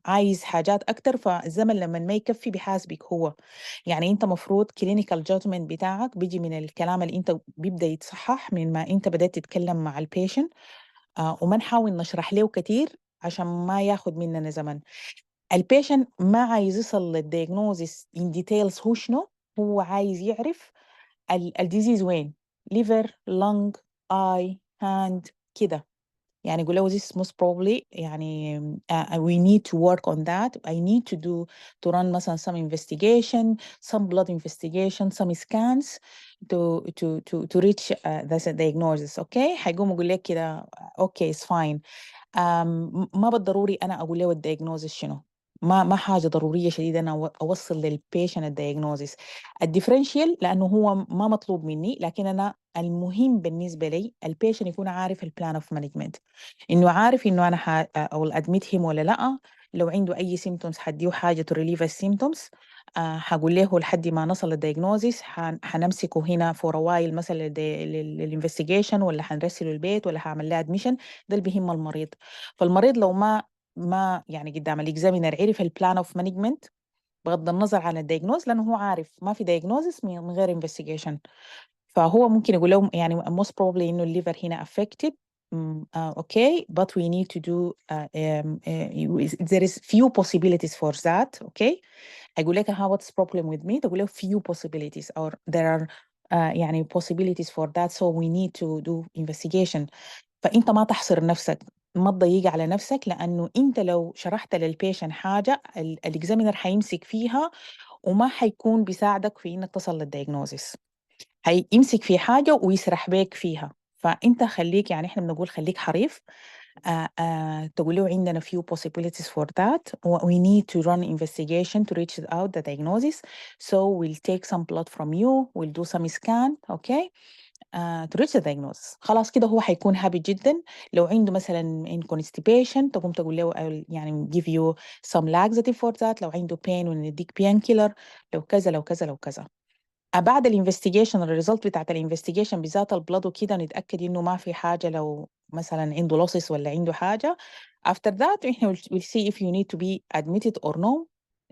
Speaker 4: عايز حاجات اكتر، فالزمن لما ما يكفي بحاسبك هو. يعني انت مفروض كلينيكال جادجمنت بتاعك بيجي من الكلام اللي انت بيبدا يتصحح من ما انت بدات تتكلم مع البيشنت، وما نحاول نشرح له كتير عشان ما ياخد مننا زمن. البيشنت ما عايز يصل للدياجنوزيس ان ديتيلز هو شنو، هو عايز يعرف الديزيز وين، ليفر، لونج، اي، هاند كده. يعني يقول له this most probably يعني we need to work on that. I need to run مثلا some investigation, some blood investigation, some scans to reach the diagnosis. okay حيقوم يقول لك كده okay it's fine. ما بالضروري انا اقول له الدياجنوزيس شنو، ما حاجه ضروريه شديده انا اوصل للبيشنت الدياجنوزيس. الديفرنشيال لانه هو ما مطلوب مني، لكن انا المهم بالنسبه لي البيشنت يكون عارف البلان اوف مانجمنت، انه عارف انه انا او ادمت هيم ولا لا. لو عنده اي سيمتومز حديه حاجه تو ريليف السيمتومز. هقول له لحد ما نصل للدياجنوزيس حنمسكه هنا فور وايل مثلا للانفستيجيشن، ولا حنرسله البيت، ولا هعمل له ادميشن. ده اللي بيهم المريض. فالمريض لو ما يعني قدام الاكزامينر عرف البلان اوف مانجمنت بغض النظر عن الدياجنوز، لانه هو عارف ما في دياجنوزس من غير انفستيجيشن، فهو ممكن يقول لهم يعني most probably انه الليفر هنا affected. okay but we need to do there is few possibilities for that. okay هيقول لك what's problem with me، تقول له few possibilities or there are يعني possibilities for that so we need to do investigation. فانت ما تحصر نفسك، ما تضيق على نفسك، لانه انت لو شرحت للبيشن حاجه الاكزامينر حيمسك فيها وما حيكون بيساعدك في انك تصل للدياجنوزيس، هيمسك في حاجه ويسرح بيك فيها. فانت خليك، يعني احنا بنقول خليك حريف. تقول له عندنا few possibilities for that. We need to run investigation to reach out the diagnosis. So we'll take some blood from you. We'll do some scan. Okay. To reach the diagnosis. خلاص كده هو حيكون happy جدا. لو عنده مثلا in constipation تقوم تقول له يعني give you some laxative for that. لو عنده pain ونديك pain killer. لو كذا لو كذا لو كذا. بعد الانفستيجيشن الريزلت بتاعت الانفستيجيشن بالذات البلد وكده نتأكد انه ما في حاجة، لو مثلا عنده لوسس ولا عنده حاجة. after that we'll see if you need to be admitted or no.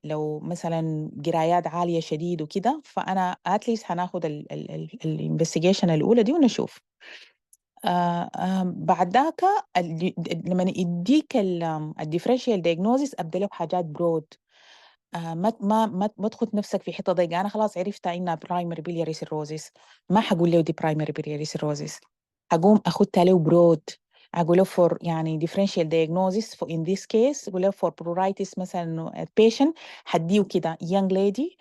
Speaker 4: لو مثلا قرايات عالية شديد وكده، فأنا اتليست هناخد الانفستيجيشن الأولى دي ونشوف. بعد ذاك لما يديك الديفرنشيال دياجنوزيس ابدا له بحاجات برود. ما تخد نفسك في حته ضيقه. انا خلاص عرفت انها برايمري بيلياري سيروزيس، ما حقول له دي برايمري بيلياري سيروزيس، هقوم اخدها له برود. اقول له فور يعني differential diagnosis for in this case. اقول له for pruritus مثلا patient حديه كده young lady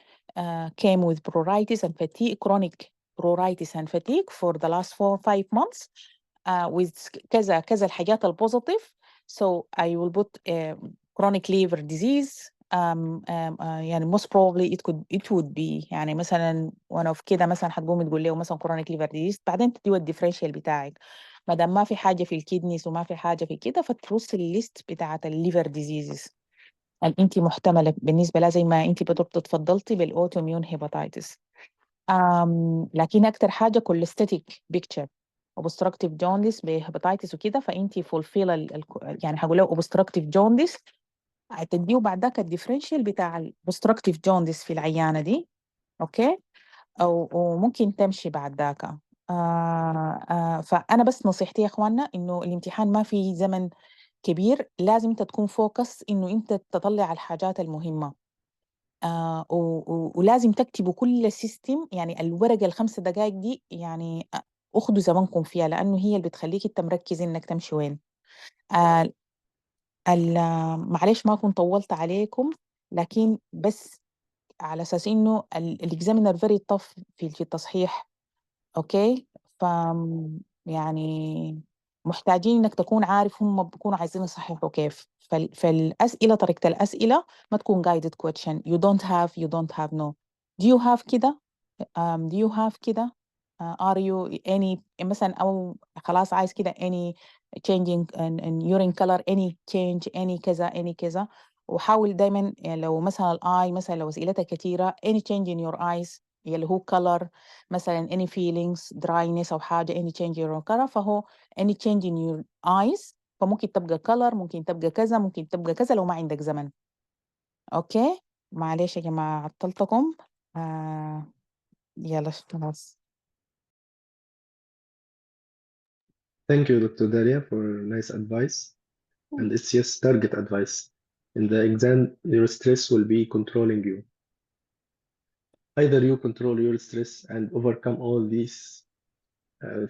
Speaker 4: came with pruritus and fatigue, chronic pruritus and fatigue for the last 4-5 months with كذا كذا الحاجات البوزيتيف. So I will put chronic liver disease. يعني most probably it would be يعني مثلا one of كده مثلا هتقوم تقول له مثلا chronic liver disease، بعدين تديه الديفرنشال بتاعك. ما دام ما في حاجه في الكيدنيز وما في حاجه في كده، فترص الليست بتاعت الليفر ديزيزز اللي انت محتمله بالنسبه لها، زي ما انت بتفضلتي بالاوتوميون هيباتايتس. لكن اكتر حاجه كوليستاتيك بيكتشر obstructive jaundice بهيباتايتس وكده، فانت فولفيل يعني هقول له obstructive jaundice هتديه بعد ذاك الديفرنشال بتاع البوستركتيف جوندس في العيانه دي. اوكي وممكن تمشي بعد ذاك. فانا بس نصيحتي يا اخواننا انه الامتحان ما في زمن كبير، لازم انت تكون فوكس انه انت تطلع الحاجات المهمه. ولازم تكتبوا كل سيستم، يعني الورقه ال5 دقائق دي يعني اخذوا زمنكم فيها، لانه هي اللي بتخليك انت مركز انك تمشي وين. آه معلش ما كنت طولت عليكم، لكن بس على اساس انه الاكزامينر فيري طف في التصحيح. اوكي ف يعني محتاجين انك تكون عارف هم بيكونوا عايزين يصححوا كيف. فالاسئله طريقه الاسئله ما تكون guided question you don't have no do you have كده do you have كده are you any مثلا أو خلاص عايز كده any changing in urine color any change any كذا any كذا. وحاول دايما يعني لو مثلا الآي مثلا لو أسئلتها كتيرة any change in your eyes اللي هو color مثلا any feelings dryness أو حاجة any change in your color فهو any change in your eyes فممكن تبقى color ممكن تبقى كذا ممكن تبقى كذا لو ما عندك زمن. أوكي معلش يا جماعة عطلتكم. يلا خلاص.
Speaker 1: Thank you, Dr. Dalia, for nice advice. And it's just target advice. In the exam, your stress will be controlling you. Either you control your stress and overcome all these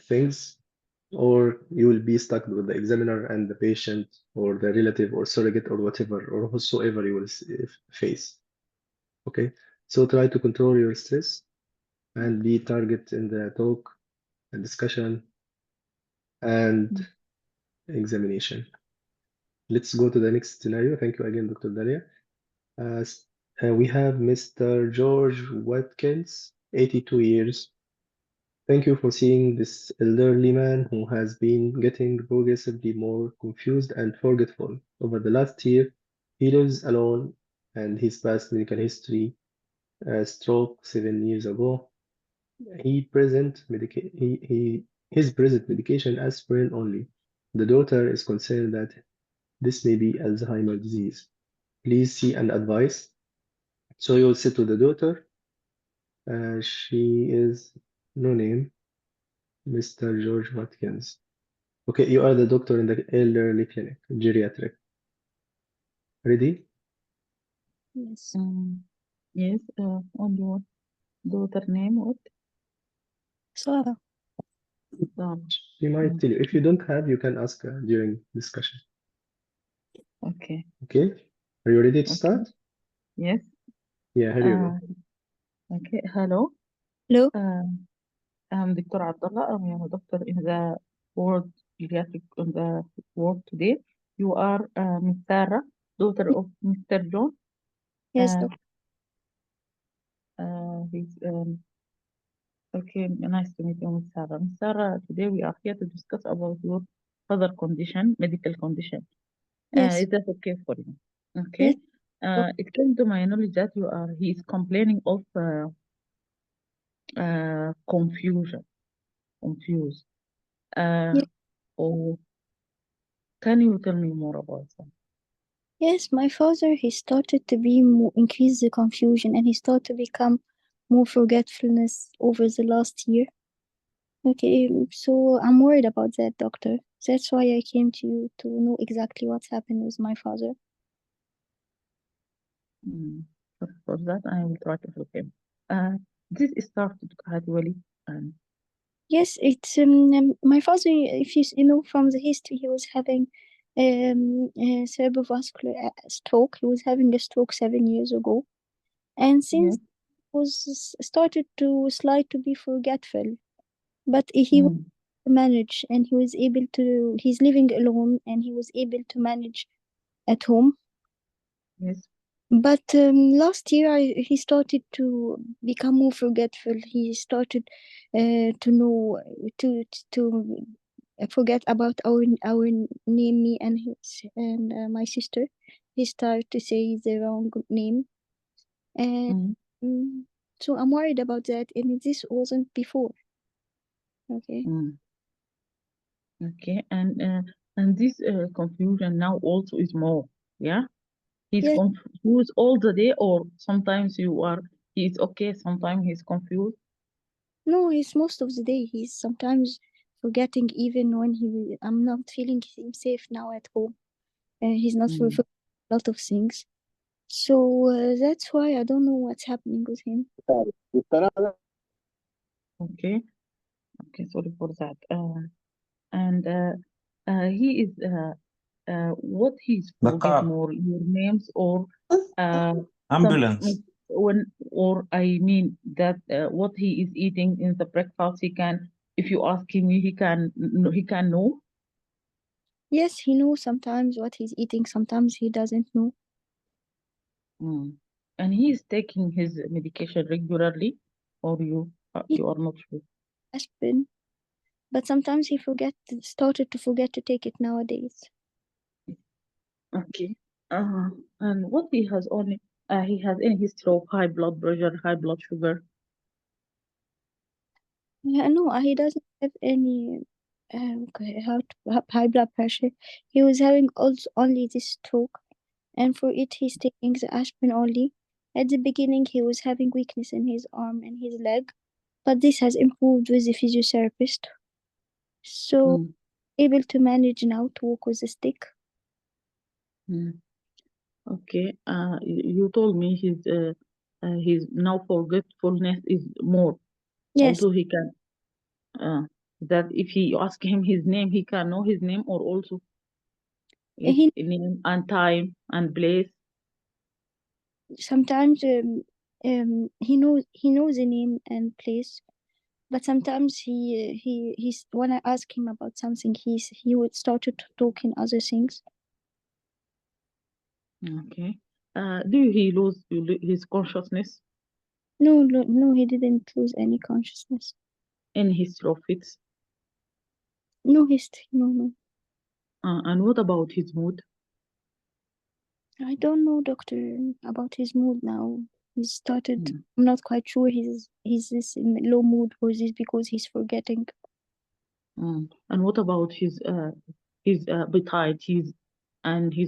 Speaker 1: things, or you will be stuck with the examiner and the patient or the relative or surrogate or whatever or whosoever you will face. Okay, so try to control your stress and be target in the talk and discussion and examination. Let's go to the next scenario. Thank you again, Dr. Dalia. We have Mr. George Watkins, 82 years. Thank you for seeing this elderly man who has been getting progressively more confused and forgetful. Over the last year, he lives alone and his past medical history, a stroke 7 years ago. His present medication aspirin only. The daughter is concerned that this may be Alzheimer's disease. Please see and advise. So you'll sit with the daughter. She is no name, Mr. George Watkins. Okay, you are the doctor in the elderly clinic, geriatric. Ready?
Speaker 2: Yes.
Speaker 3: Yes, on your daughter name, what?
Speaker 2: Sarah.
Speaker 1: She might tell you. If you don't have, you can ask during discussion.
Speaker 3: Okay.
Speaker 1: Okay? Are you ready to
Speaker 3: Okay.
Speaker 1: start?
Speaker 3: Yes.
Speaker 1: Yeah, here you go.
Speaker 3: Okay. Hello.
Speaker 2: Hello.
Speaker 3: I'm Dr. Abdullah. I'm a doctor in the ward pediatric on the ward today. You are Miss Sarah, daughter of Mr. John.
Speaker 2: Yes,
Speaker 3: Uh,
Speaker 2: doctor.
Speaker 3: he's okay. Nice to meet you, Miss Sarah. Miss Sarah, today we are here to discuss about your father condition, medical condition.
Speaker 2: Yes.
Speaker 3: Is that okay for you?
Speaker 2: Yes.
Speaker 3: Okay. It came to my knowledge that he is complaining of confusion, confused.
Speaker 2: Yes.
Speaker 3: Or can you tell me more about that?
Speaker 2: Yes, my father, he started to be increase the confusion and he started to become more forgetfulness over the last year. Okay, so I'm worried about that, doctor. That's why I came to you to know exactly what's happened with my father.
Speaker 3: For that, I will try to help him. This started gradually.
Speaker 2: Yes, it's my father. If you know from the history, he was having cerebrovascular stroke. He was having a stroke 7 years ago, and since
Speaker 3: Yes.
Speaker 2: was started to slide to be forgetful, but he was manage and he was able to. He's living alone, and he was able to manage at home.
Speaker 3: Yes.
Speaker 2: But last year, he started to become more forgetful. He started to know to forget about our name, me and his and my sister. He started to say the wrong name, and so I'm worried about that. And this wasn't before. Okay.
Speaker 3: Okay, and this confusion now also is more. Yeah, he's
Speaker 2: Yes.
Speaker 3: confused all the day, or sometimes he's okay, sometimes he's confused.
Speaker 2: No, he's most of the day. He's sometimes forgetting even when I'm not feeling him safe now at home. He's not forgetting a lot of things. So that's why I don't know what's happening with him.
Speaker 3: Okay, okay, sorry for that. And he is what he's forget more your names or some
Speaker 5: Ambulance.
Speaker 3: when or I mean that what he is eating in the breakfast he can if you ask him he can know.
Speaker 2: Yes, he knows sometimes what he's eating, sometimes he doesn't know.
Speaker 3: And he is taking his medication regularly, or you are not sure?
Speaker 2: aspirin, but sometimes he started to forget to take it nowadays.
Speaker 3: Okay. And what he has any history of high blood pressure, high blood sugar.
Speaker 2: Yeah, no, he doesn't have any high blood pressure. He was having also only this stroke, and for it he's taking the aspirin only. At the beginning, he was having weakness in his arm and his leg, but this has improved with the physiotherapist. So
Speaker 3: Mm,
Speaker 2: able to manage now to walk with a stick.
Speaker 3: mm. Okay. You told me his now forgetfulness is more.
Speaker 2: Yes,
Speaker 3: Also, he can that if you ask him his name, he can know his name, or also his
Speaker 2: he
Speaker 3: name and time and place.
Speaker 2: sometimes he knows the name and place, but sometimes he's when I ask him about something, he would start to talk in other things.
Speaker 3: Okay. Do he lose his consciousness
Speaker 2: No, no, no, he didn't lose any consciousness.
Speaker 3: in history of fits?
Speaker 2: No history, no.
Speaker 3: And what about his mood?
Speaker 2: I don't know, doctor, about his mood now. He started.
Speaker 3: Mm,
Speaker 2: I'm not quite sure he's this in low mood or is this because he's forgetting.
Speaker 3: And what about his appetite, his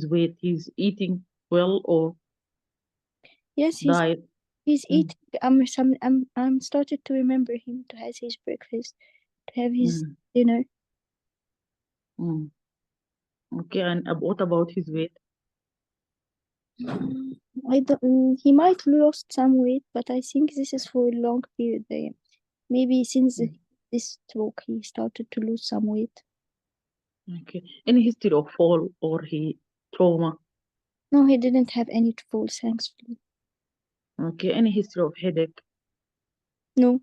Speaker 3: weight? He's eating well or
Speaker 2: Yes,
Speaker 3: diet?
Speaker 2: he's
Speaker 3: Mm,
Speaker 2: eating. I'm started to remember him to have his breakfast, to have his
Speaker 3: mm,
Speaker 2: dinner.
Speaker 3: mm. Okay. And what about his weight?
Speaker 2: I don't. He might lost some weight, but I think this is for a long period. Maybe since
Speaker 3: Mm,
Speaker 2: this stroke, he started to lose some weight.
Speaker 3: okay. Any history of fall or he trauma?
Speaker 2: No, he didn't have any fall, thankfully.
Speaker 3: Okay. Any history of headache
Speaker 2: No,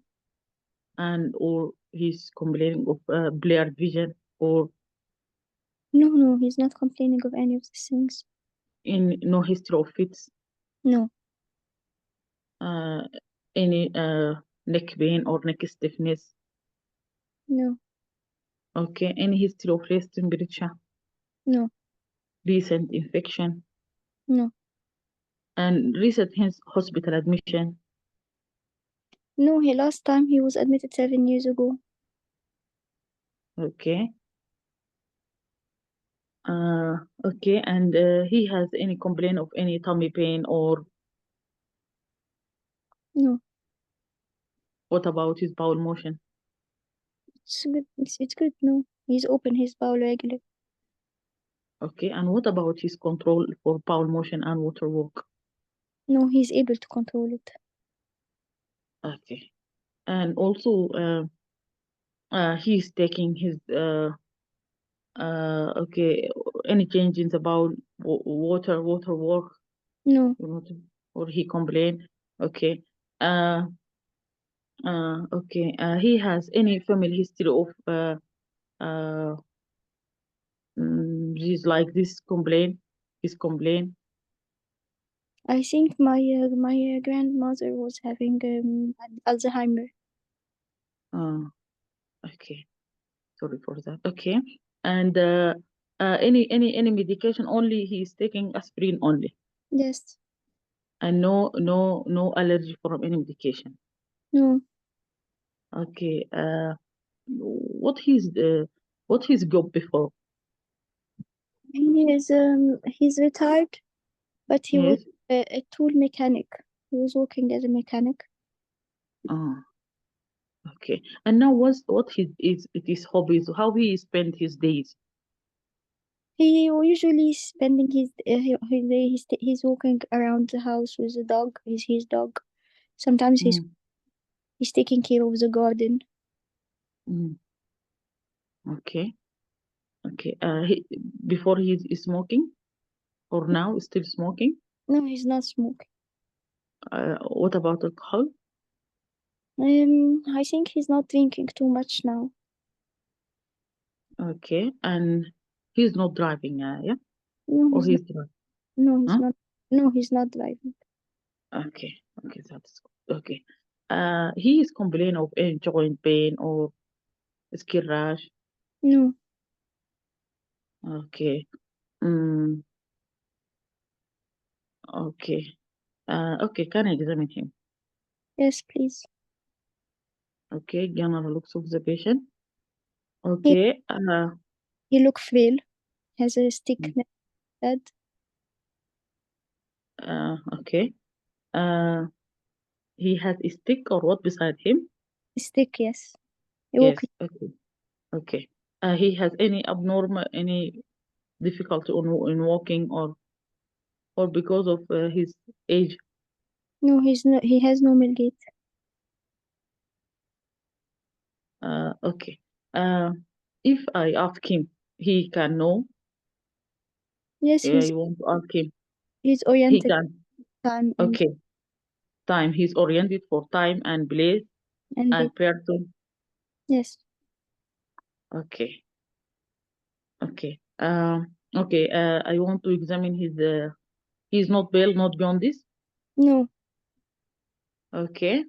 Speaker 3: and or he's complaining of blurred vision or
Speaker 2: no, he's not complaining of any of these things.
Speaker 3: in no history of fits,
Speaker 2: No,
Speaker 3: uh, any neck pain or neck stiffness.
Speaker 2: no,
Speaker 3: Okay. Any history of raised temperature,
Speaker 2: no,
Speaker 3: recent infection,
Speaker 2: no,
Speaker 3: and recent hospital admission.
Speaker 2: no. Last time he was admitted 7 years ago.
Speaker 3: Okay. Okay. And he has any complaint of any tummy pain or
Speaker 2: No,
Speaker 3: what about his bowel motion?
Speaker 2: it's good. It's good. No, he's open his bowel regular.
Speaker 3: Okay. And what about his control for bowel motion and water walk?
Speaker 2: No, he's able to control it.
Speaker 3: Okay. And also, he's taking his okay, any change in the bowel water work,
Speaker 2: No,
Speaker 3: you know, or he complain. Okay. Uh, okay. He has any family history of uh he's like this complain, his complain.
Speaker 2: I think my grandmother was having Alzheimer.
Speaker 3: Uh, okay. Sorry for that. Okay. And any medication only he's taking aspirin only
Speaker 2: Yes.
Speaker 3: and no allergy from any medication.
Speaker 2: No.
Speaker 3: Okay. What his what his job before?
Speaker 2: He's retired, but he was
Speaker 3: Yes.
Speaker 2: a tool mechanic. He was working as a mechanic.
Speaker 3: Ah, okay. And now what his hobbies? How he spend his days?
Speaker 2: He usually spending he's walking around the house with the dog. His dog. Sometimes
Speaker 3: Mm,
Speaker 2: he's taking care of the garden.
Speaker 3: mm, okay. Okay. Before he's smoking or now still smoking?
Speaker 2: No, he's not smoking.
Speaker 3: What about alcohol?
Speaker 2: I think he's not drinking too much now.
Speaker 3: Okay. And he's not driving, yeah?
Speaker 2: No,
Speaker 3: Or
Speaker 2: he's not.
Speaker 3: he's driving?
Speaker 2: No, he's
Speaker 3: Huh?
Speaker 2: not. No, he's not driving.
Speaker 3: Okay. Okay, that's good. Okay. He is complaining of any joint pain or skin rash.
Speaker 2: No.
Speaker 3: Okay. Mm, okay. Okay, can I examine him?
Speaker 2: Yes, please.
Speaker 3: Okay, general looks of the patient.
Speaker 2: He,
Speaker 3: Okay.
Speaker 2: he look frail. Has a stick
Speaker 3: Mm.
Speaker 2: neck head.
Speaker 3: Okay. He has a stick or what beside him?
Speaker 2: Stick, yes. He
Speaker 3: Yes.
Speaker 2: walking.
Speaker 3: Okay. Okay. He has any abnormal, any difficulty in walking or because of his age?
Speaker 2: No, he has normal gait.
Speaker 3: Okay. If I ask him, he can know.
Speaker 2: Yes,
Speaker 3: You want to ask him?
Speaker 2: he's
Speaker 3: He
Speaker 2: oriented
Speaker 3: can.
Speaker 2: time and
Speaker 3: Okay. Time. He's oriented for time and place
Speaker 2: and
Speaker 3: and person.
Speaker 2: yes.
Speaker 3: Okay. Okay. Okay. I want to examine his. He's not pale, not jaundice.
Speaker 2: No,
Speaker 3: Okay.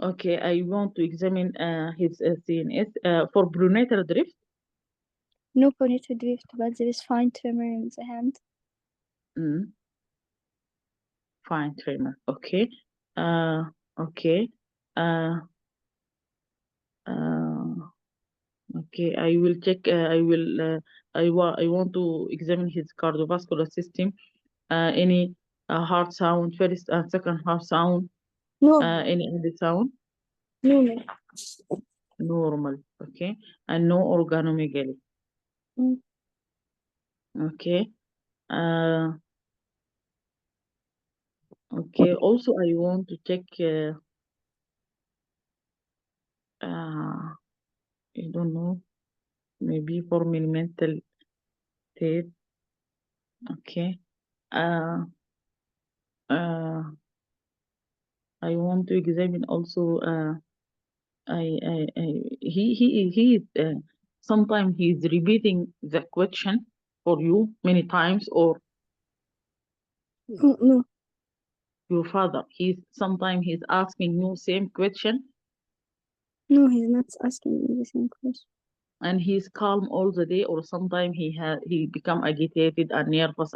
Speaker 3: Okay. I want to examine his CNS for brunatal drift.
Speaker 2: no ponytail drift, but there is fine tremor in the hand.
Speaker 3: Mm, fine tremor. Okay. Uh. Okay. Uh. Uh. Okay. I will check. I will. I want to examine his cardiovascular system. Any heart sound, first and second heart sound.
Speaker 2: No,
Speaker 3: Any other sound.
Speaker 2: no.
Speaker 3: Normal. Okay. And no organomegaly.
Speaker 2: Mm.
Speaker 3: Okay. Uh, okay. Also, I want to check. I don't know. Maybe for mental state. Okay. Uh, uh, I want to examine also. He is. Sometimes he is repeating the question for you many times, or
Speaker 2: No,
Speaker 3: your father. Sometimes he's asking you same question,
Speaker 2: no, he's not asking me the same question.
Speaker 3: and he's calm all the day, or sometimes he become agitated and nervous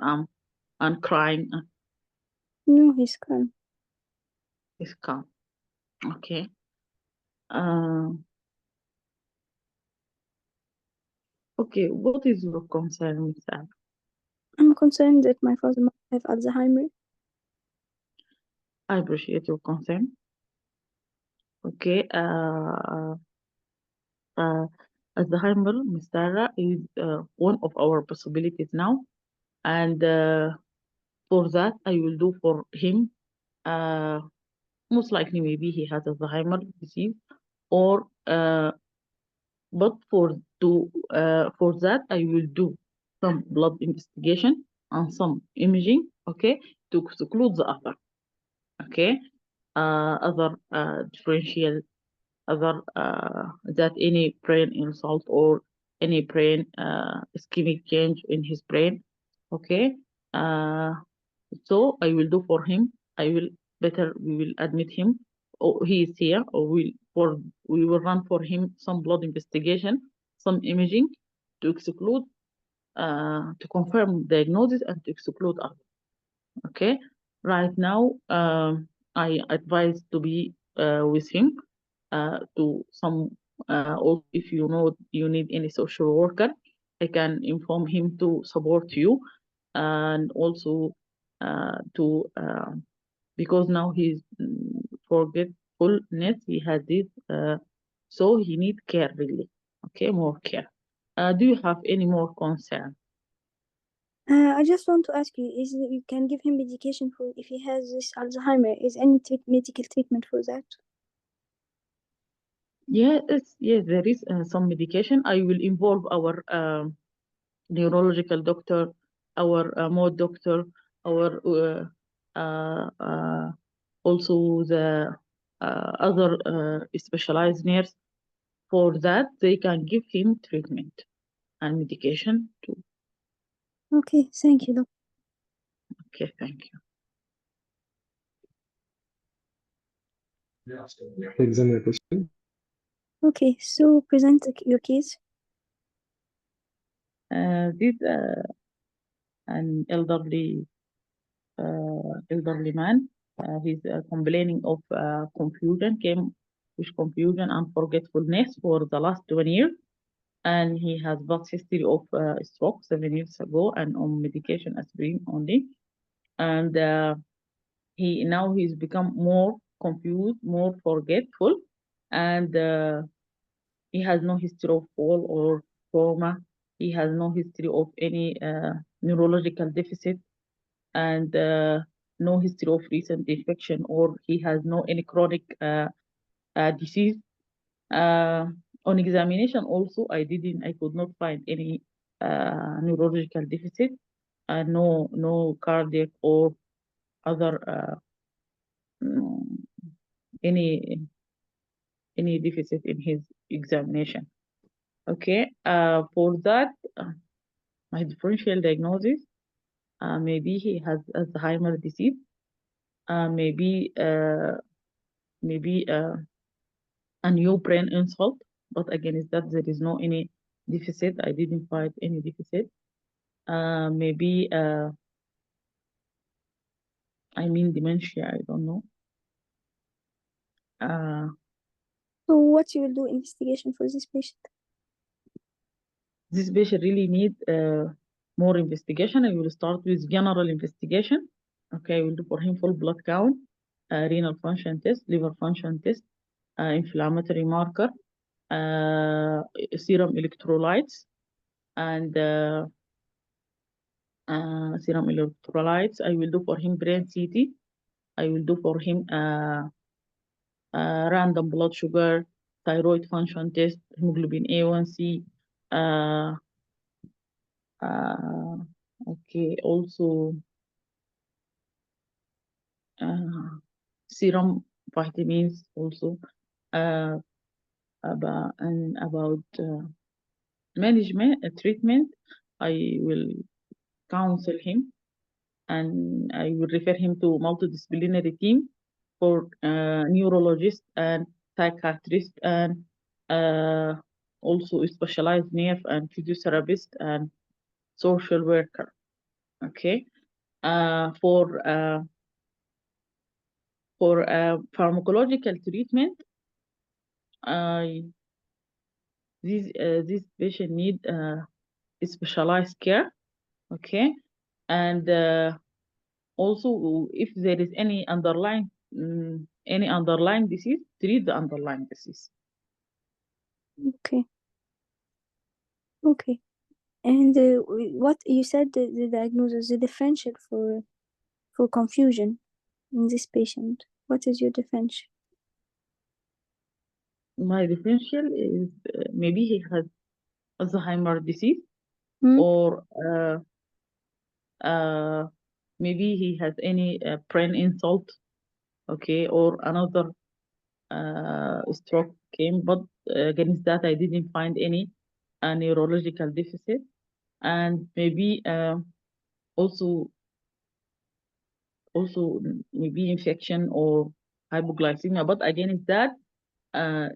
Speaker 3: and crying.
Speaker 2: No, he's calm.
Speaker 3: He's calm. Okay. Uh, okay. What is your concern with that?
Speaker 2: I'm concerned that my father might have Alzheimer.
Speaker 3: I appreciate your concern. Okay. Alzheimer, Miss Sarah, is one of our possibilities now, and for that, I will do for him. Uh, Most likely, maybe he has Alzheimer disease, or but for that, I will do some blood investigation and some imaging. Okay, to exclude the other. Okay, other differential, other that any brain insult or any brain ischemic change in his brain. Okay, uh, so I will do for him. I will better we will admit him. Oh, he is here, or we will run for him some blood investigation, some imaging to exclude, to confirm diagnosis and to exclude others. Okay, right now I advise to be with him to some. Also, if you know you need any social worker, I can inform him to support you, and also to because now he's forgetfulness. He has this, so he need care really. Okay, more care. Do you have any more concern?
Speaker 2: I just want to ask you: is you can give him medication for if he has this Alzheimer? Is any medical treatment for that?
Speaker 3: Yes, yes, there is some medication. I will involve our neurological doctor, our mod doctor, our also the other specialized nurse. For that, they can give him treatment and medication too.
Speaker 2: Okay, thank you, doctor.
Speaker 3: Okay, thank you.
Speaker 1: Examine your question.
Speaker 2: Okay, so present your case.
Speaker 3: This an elderly man. He's complaining of confusion, came with confusion and forgetfulness for the last 1 year, and he has past history of stroke 7 years ago and on medication aspirin only, and he's become more confused, more forgetful, and he has no history of fall or trauma. He has no history of any neurological deficit, and no history of recent infection, or he has no any chronic disease. On examination also, I could not find any neurological deficit, no cardiac or other mm, any any deficit in his examination. Okay, for that, my differential diagnosis, maybe he has Alzheimer's disease, maybe maybe a new brain insult, but against that there is no any deficit. I didn't find any deficit. Maybe I mean dementia. I don't know.
Speaker 2: So what you will do investigation for this patient?
Speaker 3: This patient really need more investigation. I will start with general investigation. Okay, I will do for him full blood count, renal function test, liver function test, inflammatory marker, serum electrolytes, and serum electrolytes. I will do for him brain CT. I will do for him random blood sugar, thyroid function test, hemoglobin A1C. Okay, also serum vitamins also, about management treatment. I will counsel him, and I will refer him to multidisciplinary team for neurologist and psychiatrist, and uh, also a specialized nerve and physiotherapist and social worker. Okay, for pharmacological treatment, this patient need specialized care. Okay, and also if there is any underlying disease, treat the underlying disease.
Speaker 2: Okay. Okay. And what you said, the diagnosis, the differential for confusion in this patient. What is your differential?
Speaker 3: My differential is maybe he has Alzheimer's disease,
Speaker 2: Hmm?
Speaker 3: or maybe he has any brain insult, okay, or another stroke came, but against that I didn't find any neurological deficit, and maybe also maybe infection or hypoglycemia, but against that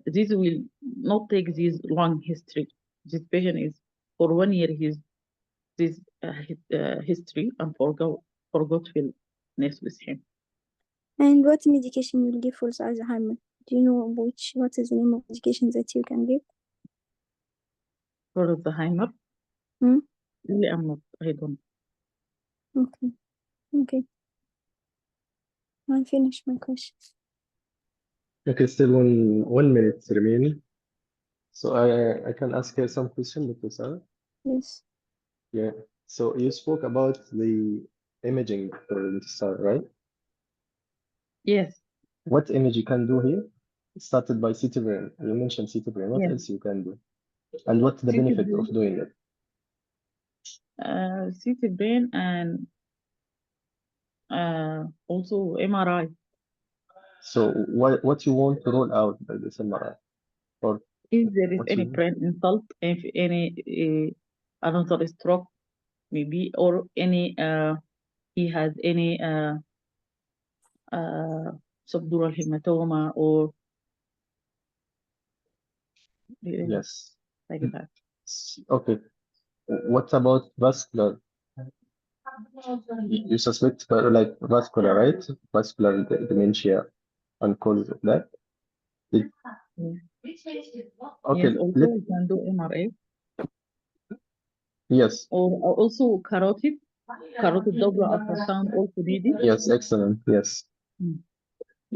Speaker 3: this will not take this long history. This patient is for 1 year he's this history and forgetfulness with him.
Speaker 2: And what medication you will give for Alzheimer? Do you know what is the name of medication that you can give?
Speaker 3: For Alzheimer,
Speaker 2: Hmm?
Speaker 3: really I don't.
Speaker 2: Okay. Okay. I'll finish my question.
Speaker 1: Okay, still one minute remaining. So I can ask her some question, Dr. Sarah.
Speaker 2: Yes.
Speaker 1: Yeah. So you spoke about the imaging for the star, right?
Speaker 3: Yes,
Speaker 1: What image you can do here? It started by CT brain. You mentioned CT brain. What
Speaker 3: yes.
Speaker 1: else you can do? And what's the
Speaker 3: CT
Speaker 1: benefit of
Speaker 3: brain,
Speaker 1: doing it?
Speaker 3: CT brain, and also MRI.
Speaker 1: So what you want to roll out by this MRI? Or
Speaker 3: If there is
Speaker 1: what
Speaker 3: any
Speaker 1: you
Speaker 3: brain insult, if any another stroke, maybe, or any he has any subdural hematoma or
Speaker 1: Yes.
Speaker 3: like that.
Speaker 1: Okay. What about vascular? You suspect like vascular, right? Vascular dementia and causes of that. Did- Okay,
Speaker 3: Yes, also
Speaker 1: let
Speaker 3: we can do MRA
Speaker 1: yes,
Speaker 3: or also carotid Doppler ultrasound also needed.
Speaker 1: yes, excellent, yes.
Speaker 3: Mm.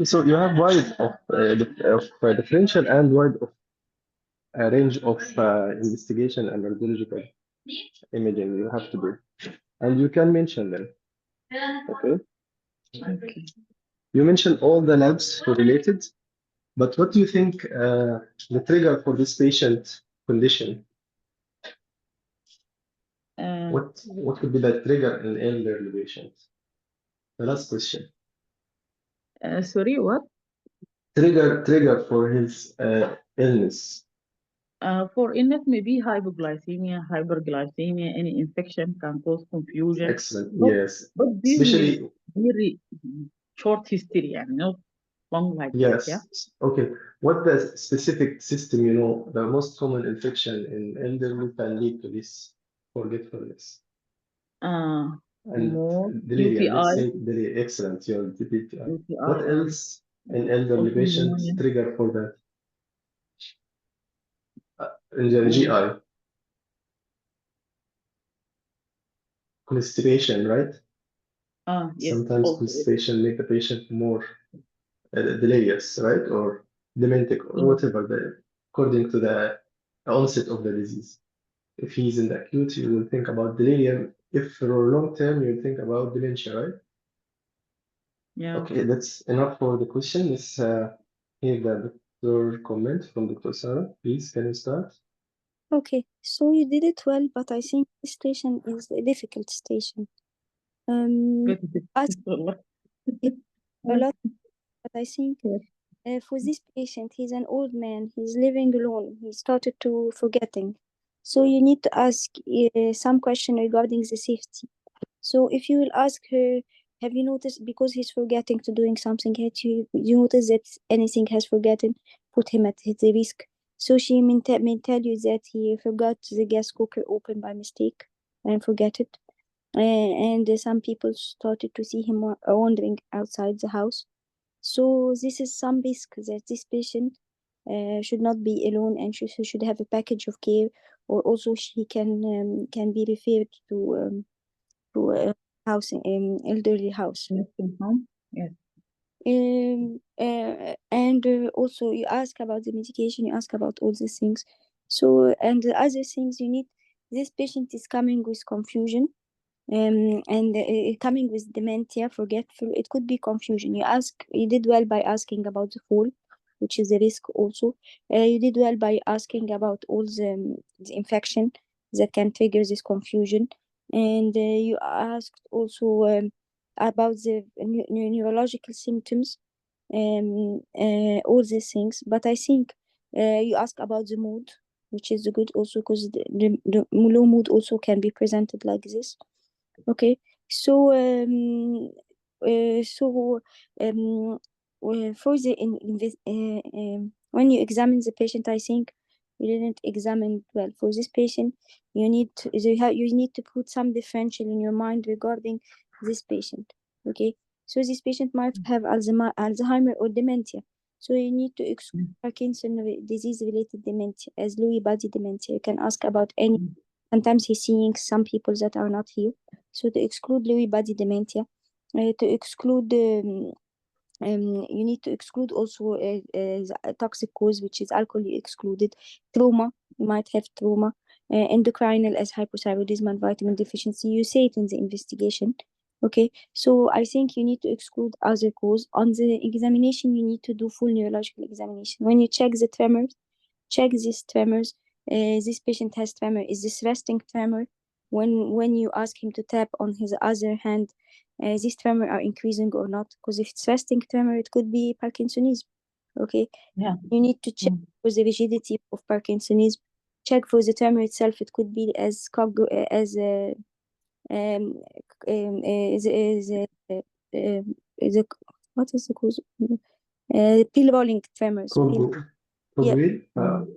Speaker 1: So you have wide of differential and wide of range of investigation and radiological imaging you have to do, and you can mention them. Okay,
Speaker 3: Okay.
Speaker 1: you mentioned all the labs related, but what do you think the trigger for this patient condition?
Speaker 3: Uh,
Speaker 1: What could be the trigger in elderly patients? The last question.
Speaker 3: sorry, what?
Speaker 1: Trigger for his illness.
Speaker 3: For illness, maybe hypoglycemia, hyperglycemia, any infection can cause confusion.
Speaker 1: Excellent.
Speaker 3: But
Speaker 1: Yes.
Speaker 3: but this will
Speaker 1: Especially
Speaker 3: very short history and not long like that, yeah.
Speaker 1: yes. Okay. What the specific system, the most common infection in elderly can lead to this forgetfulness
Speaker 3: Uh,
Speaker 1: and
Speaker 3: more
Speaker 1: delirium. Let's
Speaker 3: UTI,
Speaker 1: say delirium. Excellent. Your DPTI.
Speaker 3: UTI,
Speaker 1: What
Speaker 3: and
Speaker 1: else in elderly
Speaker 3: also
Speaker 1: patients
Speaker 3: pneumonia.
Speaker 1: trigger for that? In the
Speaker 3: Oh,
Speaker 1: GI, constipation, right?
Speaker 3: yes,
Speaker 1: Sometimes
Speaker 3: also
Speaker 1: constipation make the patient more delirious, right? Or dementic, or
Speaker 3: yes,
Speaker 1: whatever, according to the onset of the disease. If he's in the acute, you will think about delirium. If for long term, you think about dementia, right?
Speaker 3: yeah.
Speaker 1: Okay, that's enough for the question. Let's hear the doctor comment from Dr. Sarah. Please, can you start?
Speaker 2: Okay, so you did it well, but I think this station is a difficult station.
Speaker 3: Very
Speaker 2: Ask
Speaker 3: difficult.
Speaker 2: it a lot, but I think
Speaker 3: Yes.
Speaker 2: for this patient, he's an old man. He's living alone. He started to forgetting. So you need to ask some question regarding the safety. So if you will ask her, have you noticed because he's forgetting to doing something? Had you notice that anything has forgotten, put him at the risk. So she may tell you that he forgot the gas cooker open by mistake and forget it. And some people started to see him wandering outside the house. So this is some risk that this patient should not be alone and she should have a package of care, or also she can be referred to a housing elderly house.
Speaker 3: Nursing home. Yes.
Speaker 2: And also you ask about the medication, you ask about all these things. So and the other things you need, this patient is coming with confusion, and coming with dementia, forgetful. It could be confusion. You did well by asking about the fall, which is a risk also. You did well by asking about all the infection that can trigger this confusion, and you asked also about the neurological symptoms, all these things. But I think you ask about the mood, which is good also, because the low mood also can be presented like this. Okay, so so for the when you examine the patient, I think you didn't examine well. For this patient, you need to put some differential in your mind regarding this patient. Okay, so this patient might have Alzheimer or dementia. So you need to exclude Parkinson disease related dementia as Lewy body dementia. You can ask about any. Sometimes he's seeing some people that are not here. So to exclude Lewy body dementia, to exclude you need to exclude also a toxic cause, which is alcohol. You excluded trauma. You might have trauma, endocrinal as hypothyroidism and vitamin deficiency. You say it in the investigation. Okay, so I think you need to exclude other cause. On the examination, you need to do full neurological examination. When you check the tremors, check these tremors. This patient has tremor. Is this resting tremor? When you ask him to tap on his other hand, these tremor are increasing or not? Because if it's resting tremor, it could be Parkinsonism. Okay,
Speaker 3: Yeah.
Speaker 2: you need to check for the rigidity of Parkinsonism. Check for the tremor itself. It could be as um, as a what is the cause? Peel rolling tremors.
Speaker 1: Cogwheel?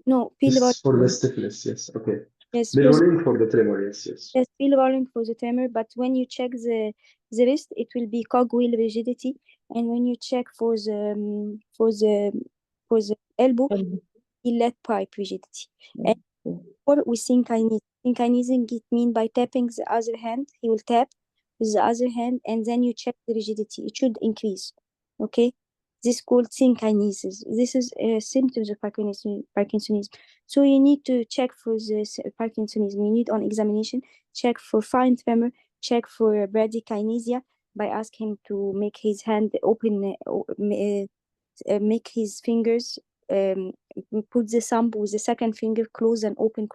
Speaker 2: No,
Speaker 1: This
Speaker 2: peel
Speaker 1: is
Speaker 2: rolling.
Speaker 1: for the stiffness, yes. Okay.
Speaker 2: Yes,
Speaker 1: The
Speaker 2: for the,
Speaker 1: rolling for the tremor, yes, yes.
Speaker 2: yes, peel rolling for the tremor. But when you check the wrist, it will be cogwheel rigidity, and when you check for the elbow, leg pipe rigidity. And or with synkinesis. Synkinesis it mean by tapping the other hand. He will tap with the other hand, and then you check the rigidity. It should increase. Okay, this is called synkinesis. This is symptoms of Parkinsonism. So you need to check for this Parkinsonism. You need on examination check for fine tremor, check for bradykinesia by asking him to make his hand open, make his fingers put the thumb with the second finger close and open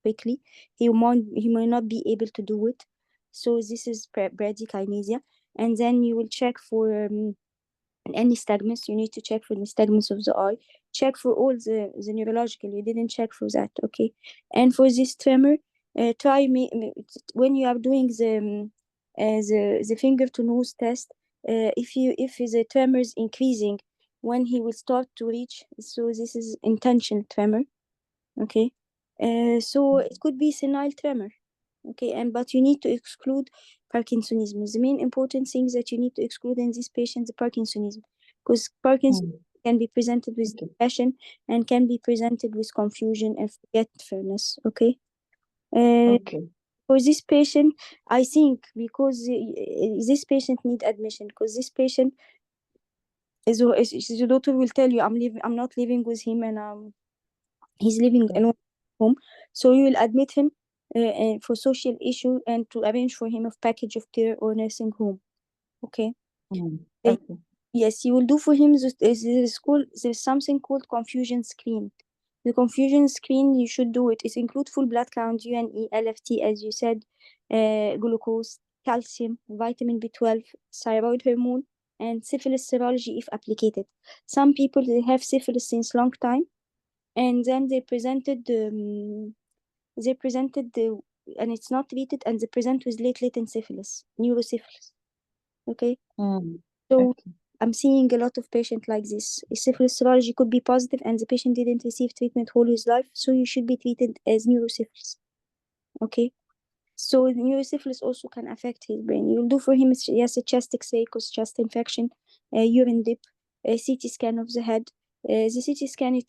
Speaker 2: quickly. He may not be able to do it. So this is bradykinesia. And then you will check for any nystagmus. You need to check for nystagmus of the eye. Check for all the neurological. You didn't check for that, okay? And for this tremor, try when you are doing the finger to nose test. If the tremor is increasing, when he will start to reach, so this is intention tremor, okay? So it could be senile tremor, okay? But you need to exclude Parkinsonism. The main important thing that you need to exclude in these patients the Parkinsonism, because Parkinsonism can be presented with depression and can be presented with confusion and forgetfulness, okay? For this patient, I think because this patient need admission, because this patient the doctor will tell you, I'm not living with him, and he's living in a home, so you will admit him for social issue and to arrange for him a package of care or nursing home, okay? Yes, you will do for him there's something called confusion screen. The confusion screen, you should do it. It includes full blood count, UNE, LFT, as you said, glucose, calcium, vitamin B12, thyroid hormone, and syphilis serology if applicated. Some people, they have syphilis since long time, and then they presented and it's not treated, and they present with late latent syphilis, neurosyphilis, okay? So I'm seeing a lot of patients like this. Syphilis serology could be positive and the patient didn't receive treatment whole his life, so you should be treated as neurosyphilis, okay? So neurosyphilis also can affect his brain. You'll do for him, yes, a chest X-ray cause chest infection, urine dip, a CT scan of the head. The CT scan,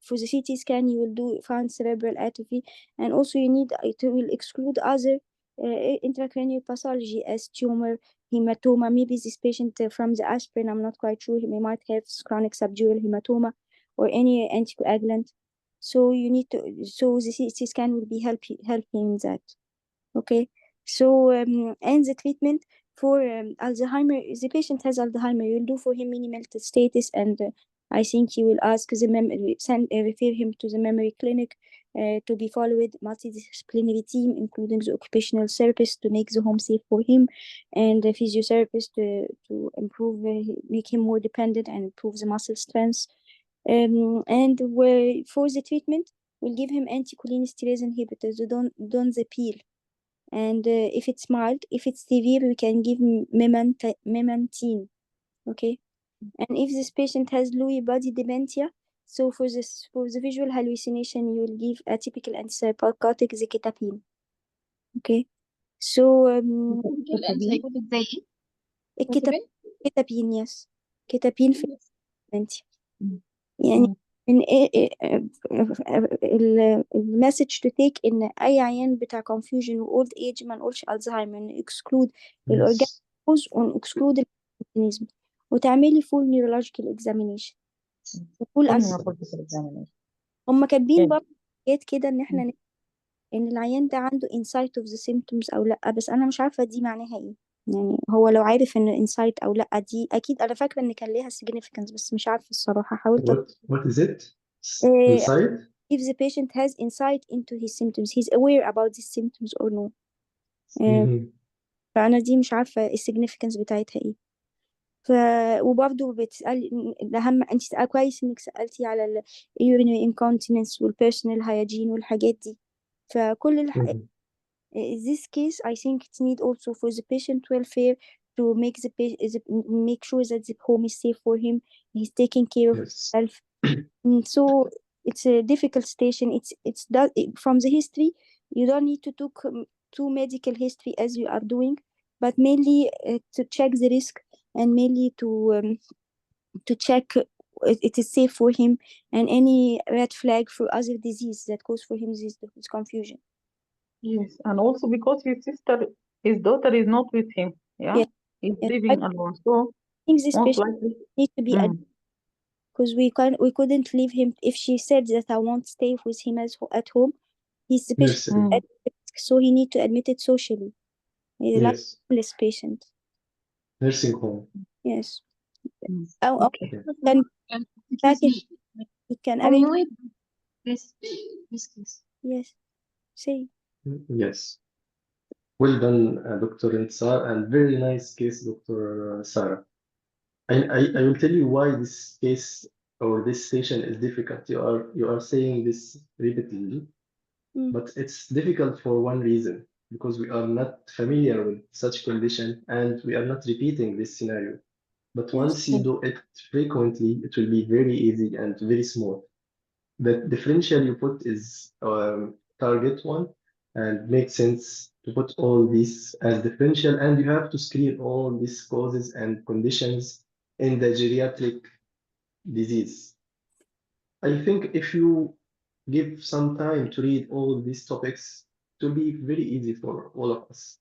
Speaker 2: for the CT scan, you will find cerebral atrophy, and also it will exclude other intracranial pathology as tumor, hematoma. Maybe this patient from the aspirin, I'm not quite sure. He might have chronic subdural hematoma or any anticoagulant. So the CT scan will be helping in that. Okay, so and the treatment for Alzheimer, the patient has Alzheimer, you'll do for him minimal status, and I think you will ask refer him to the memory clinic to be followed, multidisciplinary team, including the occupational therapist to make the home safe for him, and the physiotherapist to improve, make him more dependent and improve the muscle strength. And for the treatment, we'll give him anticholinesterase inhibitors, don't the peel. And if it's mild, if it's severe, we can give memantine, okay? And if this patient has Lewy body dementia, so for the visual hallucination, you will give a typical antipsychotic, the ketamine, okay? So
Speaker 5: antipsychotic زي ايه؟
Speaker 2: ketamine, yes, ketamine في dementia. يعني من المسج to take ان اي عيان بتاع confusion و old age ما نقولش الزهايمر، ان exclude الاورجانيك كوز و exclude الميكانيزم، وتعملي full neurological examination وفول هم كاتبين برضه حاجات كده ان احنا ان العيان ده عنده insight of the symptoms او لا، بس انا مش عارفه دي معناها ايه. يعني هو لو عارف ان insight او لا، دي اكيد انا فاكره ان كان ليها significance، بس مش عارفه الصراحه. حاولت
Speaker 1: What is it? Insight?
Speaker 2: if the patient has insight into his symptoms, he's aware about these symptoms or no. فأنا دي مش عارفة الsignificance بتاعتها ايه. وبرضه بتسأل الأهم، انت كويس انك سألتي على ال urinary incontinence والpersonal hygiene والحاجات دي. فكل this case I think it need also for the patient welfare to make make sure that the home is safe for him. He's taking care of
Speaker 1: Yes.
Speaker 2: himself. So it's a difficult station. From the history, you don't need to took to medical history as you are doing, but mainly to check the risk, and mainly to check it is safe for him, and any red flag for other disease that cause for him this confusion.
Speaker 3: Yes, and also because his daughter is not with him. Yeah,
Speaker 2: Yes,
Speaker 3: he's
Speaker 2: yes. I
Speaker 3: living alone. So
Speaker 2: think this
Speaker 3: most
Speaker 2: patient
Speaker 3: likely,
Speaker 2: need to be
Speaker 3: mm,
Speaker 2: because we couldn't leave him. If she said that I won't stay with him at home, he's the patient
Speaker 1: Nursery.
Speaker 2: at risk, so he need to admit it socially. He's like
Speaker 1: Yes.
Speaker 2: homeless patient.
Speaker 1: Nursing home.
Speaker 2: Yes.
Speaker 3: mm,
Speaker 2: Oh,
Speaker 3: okay.
Speaker 1: Okay.
Speaker 2: can
Speaker 5: Excuse
Speaker 2: package
Speaker 5: me.
Speaker 2: he can
Speaker 5: Can
Speaker 2: arrange.
Speaker 5: you wait this case?
Speaker 2: Yes. Say.
Speaker 1: Yes. Well done, Dr. Intisar, and very nice case, Dr. Sarah. I will tell you why this case or this station is difficult. You are saying this repeatedly,
Speaker 2: Mm.
Speaker 1: but it's difficult for one reason, because we are not familiar with such condition and we are not repeating this scenario. But
Speaker 2: Yes.
Speaker 1: once you do it frequently, it will be very easy and very smooth. The differential you put is target one, and makes sense to put all these as differential, and you have to screen all these causes and conditions in the geriatric disease. I think if you give some time to read all these topics, it will be very easy for all of us.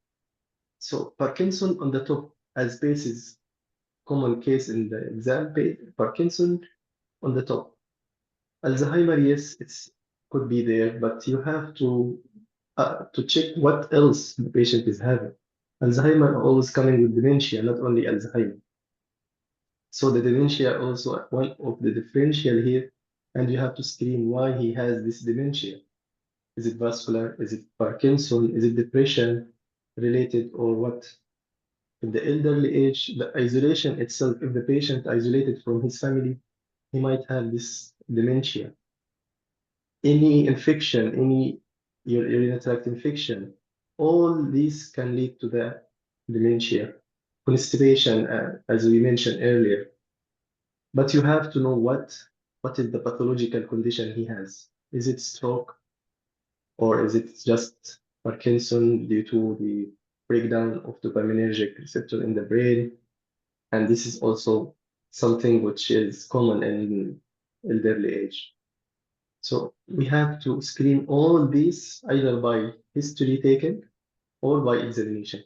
Speaker 1: So Parkinson on the top as basis, common case in the exam page, Parkinson on the top. Alzheimer, yes, it's could be there, but you have to check what else the patient is having. Alzheimer always coming with dementia, not only Alzheimer. So the dementia also one of the differential here, and you have to screen why he has this dementia. Is it vascular? Is it Parkinson? Is it depression related or what? In the elderly age, the isolation itself, if the patient isolated from his family, he might have this dementia. Any infection, any urinary tract infection, all these can lead to the dementia. Constipation, as we mentioned earlier. But you have to know what is the pathological condition he has. Is it stroke or is it just Parkinson due to the breakdown of dopaminergic receptor in the brain? And this is also something which is common in elderly age. So we have to screen all these either by history taken or by examination.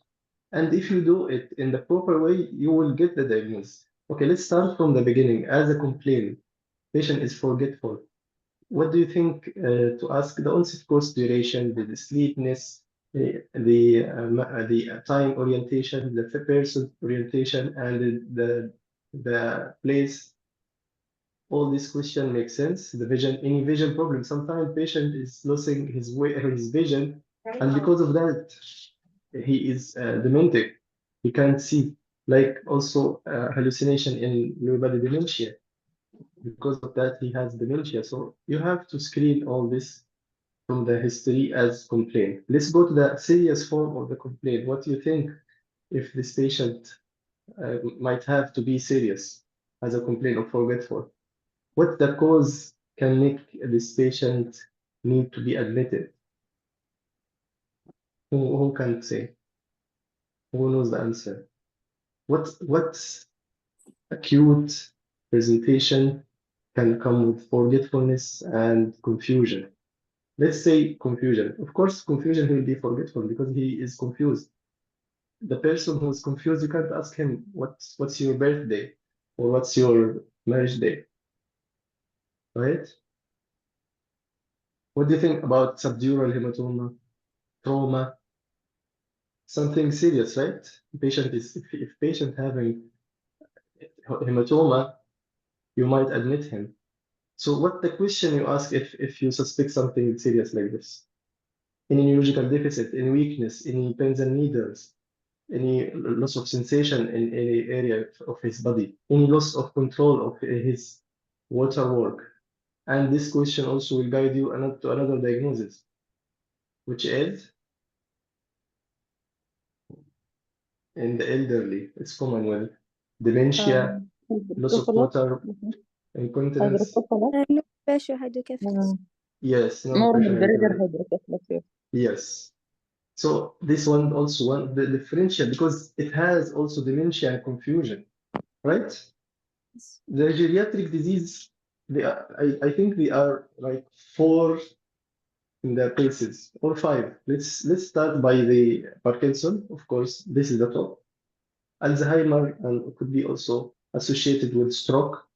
Speaker 1: And if you do it in the proper way, you will get the diagnosis. Okay, let's start from the beginning. As a complaint, patient is forgetful. What do you think to ask the onset course duration, the sleepiness, the time orientation, the person orientation, and the place? All these questions make sense. The vision, any vision problem. Sometimes patient is losing his vision, and because of that, he is demented. He can't see. Like also hallucination in Lewy body dementia. Because of that, he has dementia. So you have to screen all this from the history as complaint. Let's go to the serious form of the complaint. What do you think if this patient might have to be serious as a complaint of forgetful? What the cause can make this patient need to be admitted? Who can say? Who knows the answer? What acute presentation can come with forgetfulness and confusion? Let's say confusion. Of course, confusion he will be forgetful because he is confused. The person who is confused, you can't ask him what's your birthday or what's your marriage day, right? What do you think about subdural hematoma, trauma, something serious, right? Patient is if patient having hematoma, you might admit him. So what the question you ask if you suspect something serious like this? Any neurological deficit, any weakness, any pins and needles, any loss of sensation in any area of his body, any loss of control of his water work. And this question also will guide you to another diagnosis, which is in the elderly. It's common with dementia, loss of
Speaker 3: hydrocephalus.
Speaker 1: water, incontinence.
Speaker 3: Hydrocephalus.
Speaker 2: No pressure hydrocephalus.
Speaker 1: Yes, no
Speaker 3: Normal
Speaker 1: pressure
Speaker 3: breeder
Speaker 1: hydrocephalus.
Speaker 3: hydrocephalus. Yes.
Speaker 1: Yes. So this one also one the differential because it has also dementia and confusion, right?
Speaker 2: Yes.
Speaker 1: The geriatric disease, I think they are like 4 in the cases or 5. Let's start by the Parkinson. Of course, this is the top. Alzheimer and could be also associated with stroke.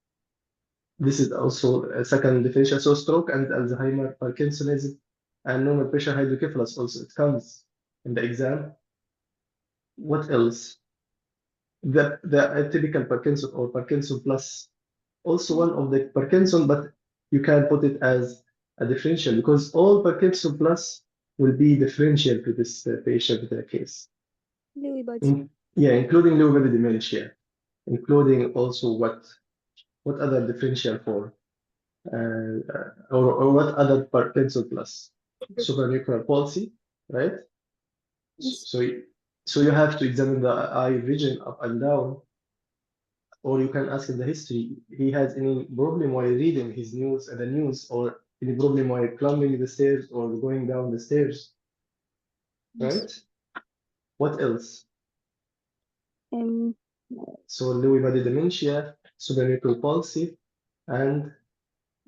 Speaker 1: This is also a second differential. So stroke and Alzheimer, Parkinsonism, and normal pressure hydrocephalus also. It comes in the exam. What else? The atypical Parkinson or Parkinson plus, also one of the Parkinson, but you can put it as a differential because all Parkinson plus will be differential to this patient case.
Speaker 2: Lewy body.
Speaker 1: Yeah, including Lewy body dementia, including also what other differential for or what other Parkinson plus supranuclear palsy, right?
Speaker 2: Yes.
Speaker 1: So you have to examine the eye region up and down, or you can ask in the history, he has any problem while reading his news and the news, or any problem while climbing the stairs or going down the stairs, right? What else?
Speaker 2: Um,
Speaker 1: So Lewy body dementia, supranuclear palsy, and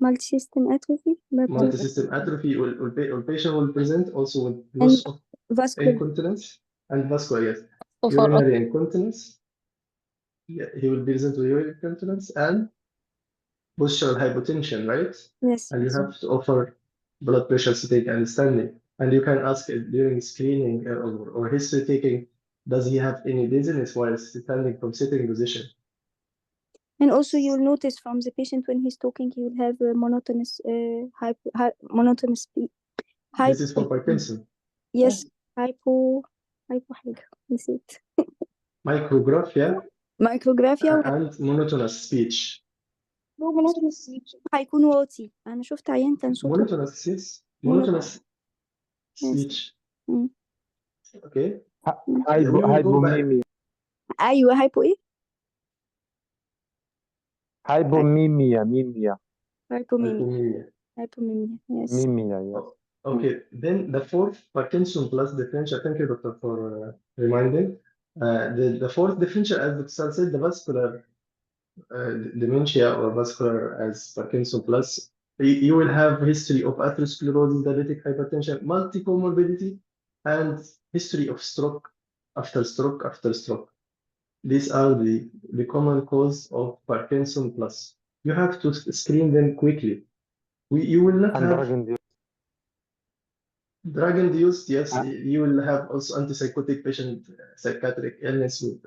Speaker 2: multi-system atrophy.
Speaker 1: multi-system atrophy or patient will present also with
Speaker 2: And
Speaker 1: loss of
Speaker 2: vascular.
Speaker 1: incontinence and vascular, yes.
Speaker 3: So far,
Speaker 1: Urinary incontinence. Yeah, he will present with urinary incontinence and postural hypotension, right?
Speaker 2: Yes.
Speaker 1: And you
Speaker 2: Yes.
Speaker 1: have to offer blood pressure sitting and standing. And you can ask during screening or history taking, does he have any dizziness while standing from sitting position?
Speaker 2: And also, you'll notice from the patient when he's talking, he will have a monotonous, monotonous speed.
Speaker 1: This is for Parkinson.
Speaker 2: Yes, hypo حاجة نسيت.
Speaker 1: Micrographia
Speaker 2: مايكروجرافيا
Speaker 1: and monotonous speech.
Speaker 2: هيكون واطي. أنا شفت عيان كان صوته
Speaker 1: Monotonous, yes. Monotonous speech.
Speaker 2: مم.
Speaker 1: Okay. We will go back.
Speaker 6: hypomimia.
Speaker 2: أيوه هايبو إيه؟
Speaker 6: Hypomimia, mimia,
Speaker 2: هايبوميميا.
Speaker 1: Hypomania.
Speaker 2: Yes.
Speaker 6: mimia, yes.
Speaker 1: Okay, then the fourth Parkinson plus differential. Thank you, doctor, for reminding. The fourth differential, as Dr. Sal said, the vascular dementia or vascular as Parkinson plus. You will have history of atherosclerosis, diabetic hypertension, multi-comorbidity, and history of stroke after stroke after stroke. These are the common cause of Parkinson plus. You have to screen them quickly. You will not
Speaker 6: And
Speaker 1: have
Speaker 6: drug-induced.
Speaker 1: drug-induced, yes.
Speaker 6: Uh,
Speaker 1: You will have also antipsychotic patient, psychiatric illness with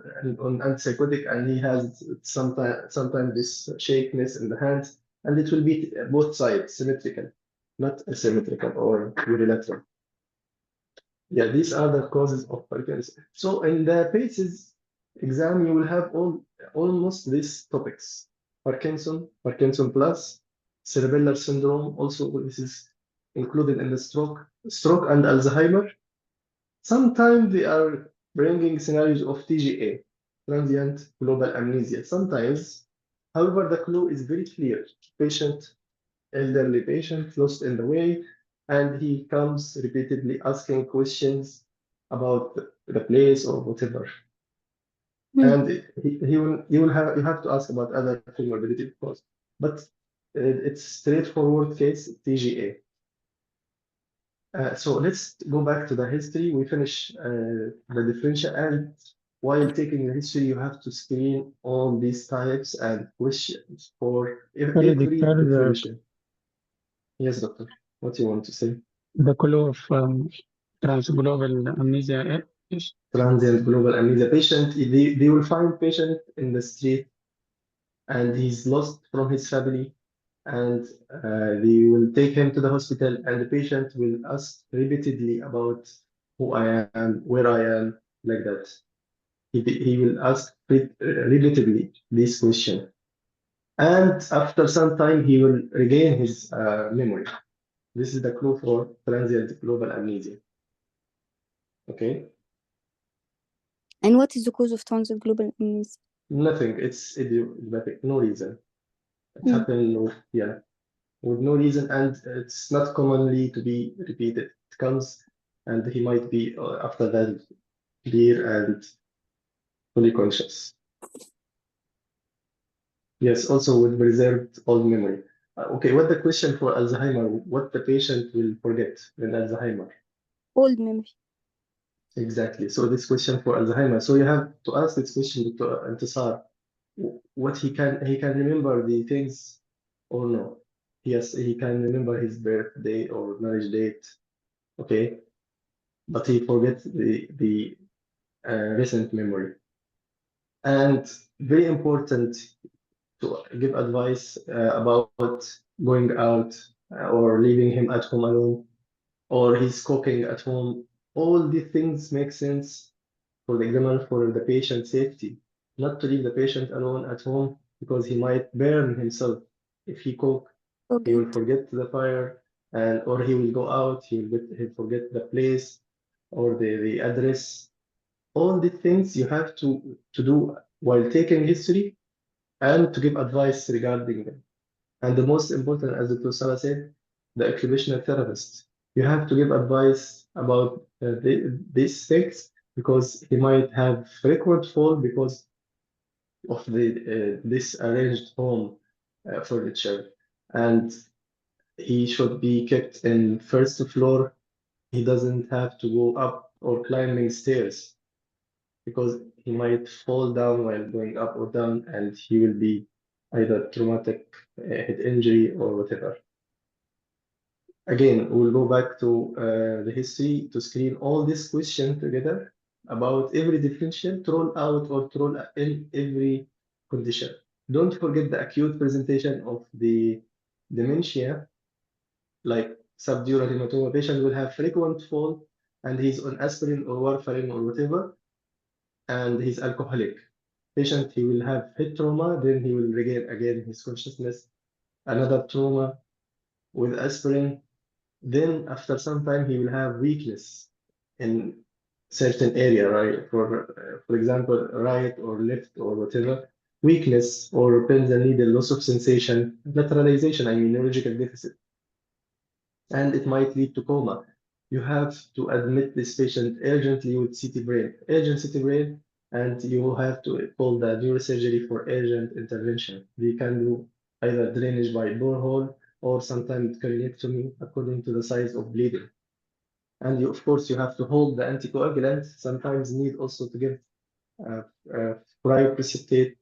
Speaker 1: on antipsychotic, and he has sometimes this shakiness in the hands, and it will be both sides, symmetrical, not asymmetrical or unilateral. Yeah, these are the causes of Parkinson. So in the PACES exam, you will have almost these topics: Parkinson, Parkinson plus, cerebellar syndrome. Also, this is included in the stroke and Alzheimer. Sometimes they are bringing scenarios of TGA, transient global amnesia. Sometimes, however, the clue is very clear. Elderly patient lost in the way, and he comes repeatedly asking questions about the place or whatever. And you have to ask about other comorbidity, of course, but it's straightforward case TGA. So let's go back to the history. We finish the differential, and while taking the history, you have to screen all these types and questions for every differential. Yes, doctor. What do you want to say?
Speaker 7: The clue of transglobal amnesia is
Speaker 1: Transient global amnesia patient. They will find patient in the street, and he's lost from his family, and they will take him to the hospital, and the patient will ask repeatedly about who I am, where I am, like that. He will ask repeatedly this question. And after some time, he will regain his memory. This is the clue for transient global amnesia. Okay.
Speaker 2: And what is the cause of tonsil global amnesia?
Speaker 1: Nothing. It's idiopathic. No reason. It
Speaker 2: Hmm.
Speaker 1: happened with no reason, and it's not commonly to be repeated. It comes, and he might be after that clear and fully conscious. Yes, also with preserved old memory. Okay, what the question for Alzheimer? What the patient will forget in Alzheimer?
Speaker 2: Old memory.
Speaker 1: Exactly. So this question for Alzheimer. So you have to ask this question to Intisar. What he can remember the things or no? Yes, he can remember his birthday or marriage date. Okay, but he forgets the recent memory. And very important to give advice about going out or leaving him at home alone, or he's cooking at home. All these things make sense for the examiner for the patient safety, not to leave the patient alone at home because he might burn himself. If he cook, he will
Speaker 2: Forget.
Speaker 1: forget the fire, and or he will go out, he'll forget the place or the address. All the things you have to do while taking history and to give advice regarding them. And the most important, as Dr. Sarah said, the occupational therapist. You have to give advice about these things because he might have frequent fall because of the disarranged home furniture, and he should be kept in first floor. He doesn't have to go up or climbing stairs because he might fall down while going up or down, and he will be either traumatic head injury or whatever. Again, we'll go back to the history to screen all these questions together about every differential to roll out or to roll in every condition. Don't forget the acute presentation of the dementia, like subdural hematoma patient will have frequent fall and he's on aspirin or warfarin or whatever, and he's alcoholic. Patient, he will have head trauma, then he will regain again his consciousness, another trauma with aspirin. Then after some time, he will have weakness in certain area, right? For example, right or left or whatever, weakness or pins and needle, loss of sensation, lateralization, I mean neurological deficit, and it might lead to coma. You have to admit this patient urgently with CT brain, urgent CT brain, and you have to call the neurosurgery for urgent intervention. They can do either drainage by borehole or sometimes craniotomy according to the size of bleeding. And you, of course, you have to hold the anticoagulant. Sometimes need also to give uh, cryoprecipitate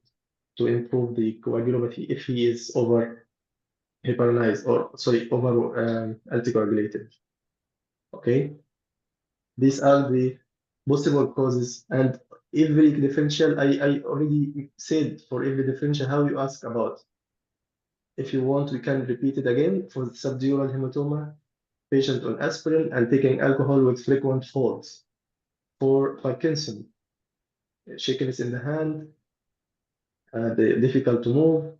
Speaker 1: to improve the coagulopathy if he is over heparinized or sorry over anticoagulated. Okay, these are the possible causes, and every differential I already said for every differential how you ask about. If you want, we can repeat it again for the subdural hematoma, patient on aspirin and taking alcohol with frequent falls. For Parkinson, shakiness in the hand, difficult to move,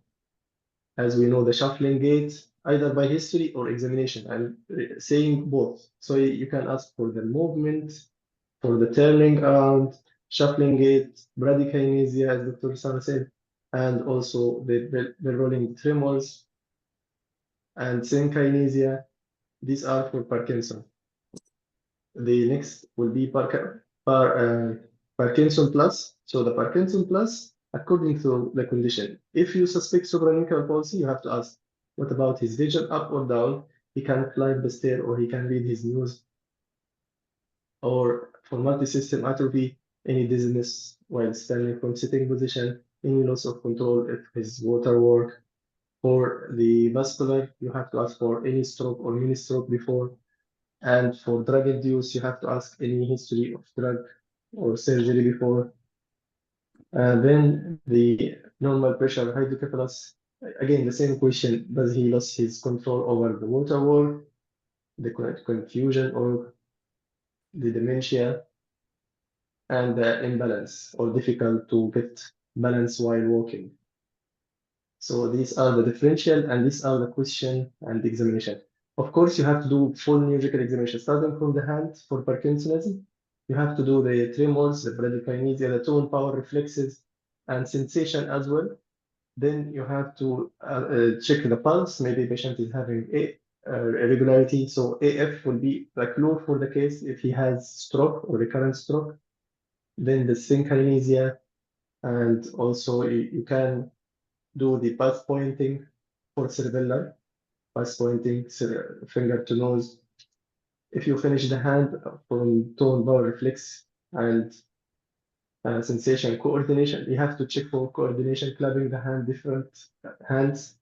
Speaker 1: as we know, the shuffling gait, either by history or examination. I'm saying both. So you can ask for the movement, for the turning around, shuffling gait, bradykinesia, as Dr. Sana said, and also the rolling tremors and synkinesia. These are for Parkinson. The next will be Parkinson plus. So the Parkinson plus, according to the condition, if you suspect supranuclear palsy, you have to ask, what about his vision up or down? He can climb the stair or he can read his news. Or for multi-system atrophy, any dizziness while standing from sitting position, any loss of control if his water work. For the vascular, you have to ask for any stroke or mini stroke before. And for drug use, you have to ask any history of drug or surgery before. Then the normal pressure hydrocephalus, again, the same question, does he lose his control over the water work, the confusion or the dementia, and the imbalance or difficult to get balance while walking. So these are the differential and these are the question and examination. Of course, you have to do full neurological examination, starting from the hand for Parkinsonism, You have to do the tremors, the bradykinesia, the tone power reflexes, and sensation as well. Then you have to check the pulse. Maybe patient is having a irregularity. So AF will be the clue for the case if he has stroke or recurrent stroke. Then the synkinesia, and also you can do the pulse pointing for cerebellar, pulse pointing, finger to nose. If you finish the hand from tone power reflex and sensation coordination, you have to check for coordination, clapping the hand, different hands,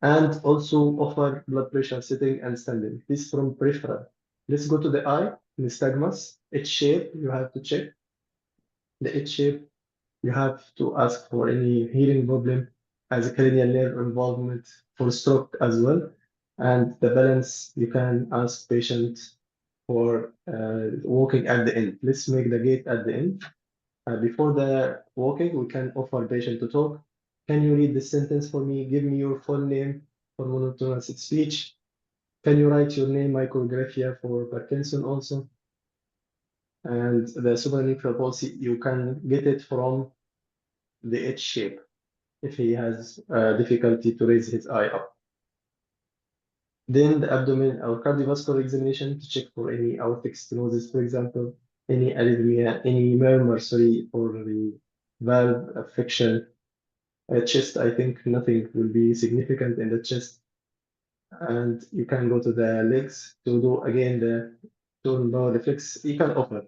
Speaker 1: and also offer blood pressure sitting and standing. This from peripheral. Let's go to the eye, nystagmus, H shape, you have to check. The H shape, you have to ask for any hearing problem as a cranial nerve involvement for stroke as well. And the balance, you can ask patient for walking at the end. Let's make the gait at the end. Before the walking, we can offer patient to talk. Can you read the sentence for me? Give me your full name for monotonous speech. Can you write your name, micrographia for Parkinson also? And the supranuclear palsy, you can get it from the H shape if he has difficulty to raise his eye up. Then the abdomen or cardiovascular examination to check for any aortic stenosis, for example, any arrhythmia, any murmur, sorry, for the valve affection. Chest, I think nothing will be significant in the chest. And you can go to the legs to do again the tone power reflex. You can offer,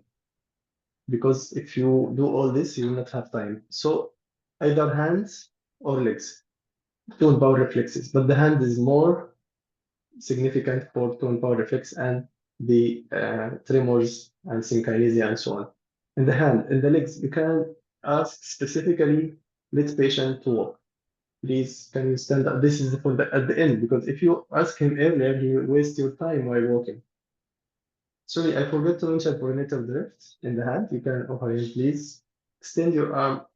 Speaker 1: because if you do all this, you will not have time. So either hands or legs, tone power reflexes, but the hand is more significant for tone power reflex and the tremors and synkinesia and so on. In the hand, in the legs, you can ask specifically, let patient to walk. Please, can you stand up? This is for at the end, because if you ask him earlier, he will waste your time while walking. Sorry, I forgot to mention pronator drift in the hand. You can offer him, please extend your arm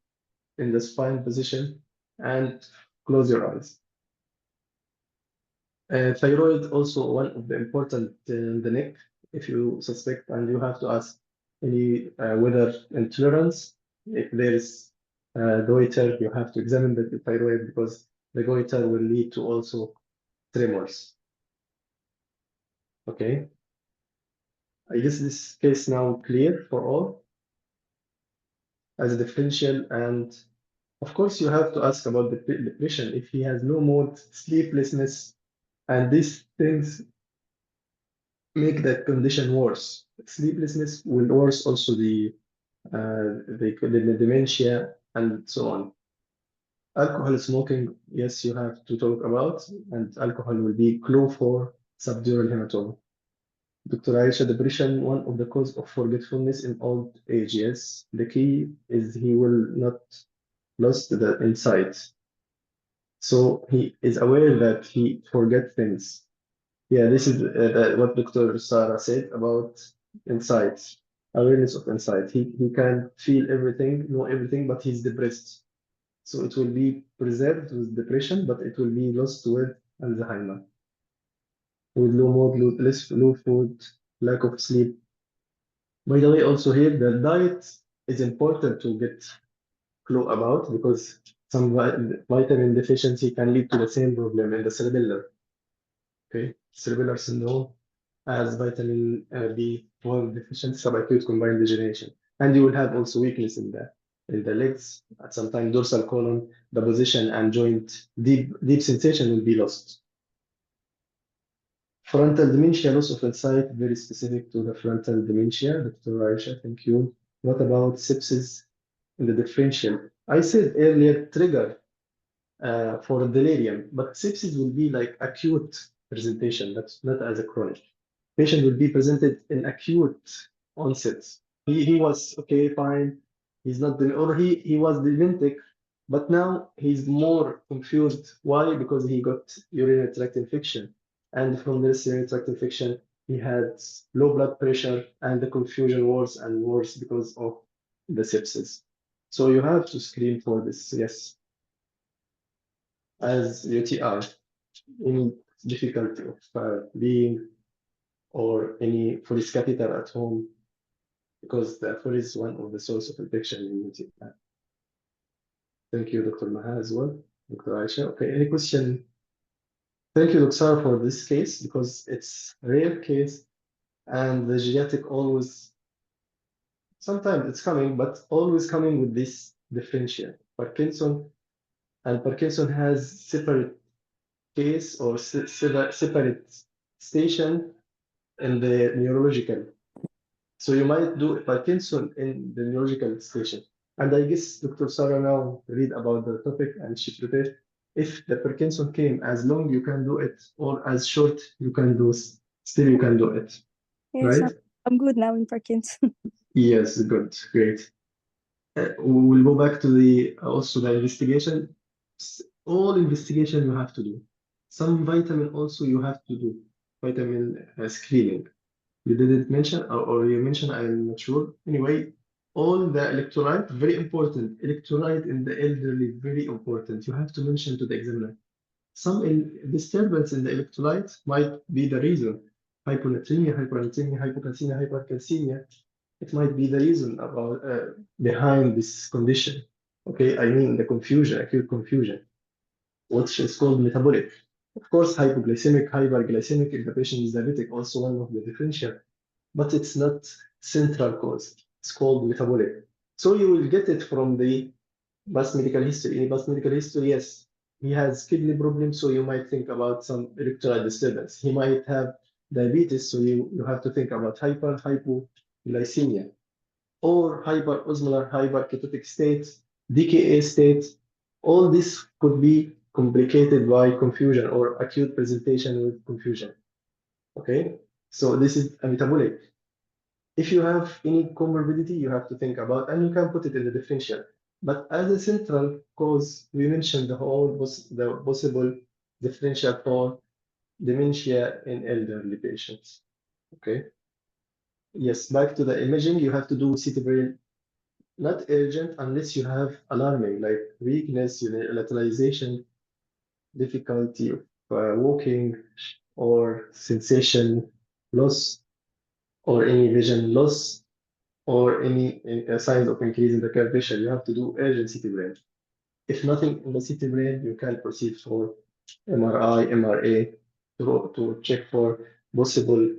Speaker 1: in the spine position and close your eyes. Thyroid also one of the important in the neck. If you suspect, and you have to ask any weather intolerance. If there is goiter, you have to examine the thyroid, because the goiter will lead to also tremors. Okay. I guess this case now clear for all as a differential, and of course you have to ask about the depression. If he has no mood, sleeplessness, and these things make that condition worse. Sleeplessness will worse also the dementia and so on. Alcohol smoking, yes, you have to talk about, and alcohol will be clue for subdural hematoma. Dr. Aisha, depression, one of the cause of forgetfulness in old age, yes. The key is he will not lose the insight. So he is aware that he forget things. Yeah, this is what Dr. Sarah said about insights, awareness of insight. He can feel everything, know everything, but he's depressed. So it will be preserved with depression, but it will be lost with Alzheimer, with low mood, low food, lack of sleep. By the way, also here, the diet is important to get clue about, because some vitamin deficiency can lead to the same problem in the cerebellar. Okay, cerebellar syndrome as vitamin B12 deficiency, subacute combined degeneration, and you will have also weakness in the legs. At some time, dorsal column, the position and joint, deep sensation will be lost. Frontal dementia, loss of insight, very specific to the frontal dementia. Dr. Aisha, thank you. What about sepsis in the differential? I said earlier trigger for delirium, but sepsis will be like acute presentation, that's not as a chronic. Patient will be presented in acute onset. He was okay, fine. He's not, or he was dementic, but now he's more confused. Why? Because he got urinary tract infection, and from this urinary tract infection, he had low blood pressure, and the confusion worse and worse because of the sepsis. So you have to screen for this, yes, as UTI, any difficulty of being, or any Foley's catheter at home, because the fur is one of the source of infection in immunity. Thank you, Dr. Maha, as well. Dr. Aisha. Okay, any question? Thank you, Dr. for this case, because it's a rare case, and the genetic always, sometimes it's coming, but always coming with this differential. Parkinson, and Parkinson has separate case or separate station in the neurological. So you might do Parkinson in the neurological station. And I guess Dr. Sarah now read about the topic and she prepared. If the Parkinson came as long, you can do it, or as short, you can do, still you can do it,
Speaker 2: Yes,
Speaker 1: right?
Speaker 2: I'm good now in Parkinson.
Speaker 1: Yes, good, great. We'll go back to the also the investigation. All investigation you have to do. Some vitamin also you have to do, vitamin screening. You didn't mention, or you mentioned, I'm not sure. Anyway, all the electrolyte, very important. Electrolyte in the elderly, very important. You have to mention to the examiner. Some disturbance in the electrolyte might be the reason. Hyponatremia, hypernatremia, hypocalcemia, hypercalcemia. It might be the reason about behind this condition. Okay, I mean the confusion, acute confusion, which is called metabolic. Of course, hypoglycemic, hyperglycemic, if the patient is diabetic, also one of the differential, but it's not central cause. It's called metabolic. So you will get it from the past medical history. In past medical history, yes, he has kidney problems, so you might think about some electrolyte disturbance. He might have diabetes, so you have to think about hypoglycemia, or hyperosmolar, hyperketotic state, DKA state. All this could be complicated by confusion or acute presentation with confusion. Okay, so this is a metabolic. If you have any comorbidity, you have to think about, and you can put it in the differential. But as a central cause, we mentioned the possible differential for dementia in elderly patients. Okay. Yes, back to the imaging, you have to do CT brain, not urgent unless you have alarming, like weakness, lateralization, difficulty of walking, or sensation loss, or any vision loss, or any signs of increase in the curvature. You have to do urgent CT brain. If nothing in the CT brain, you can proceed for MRI, MRA to check for possible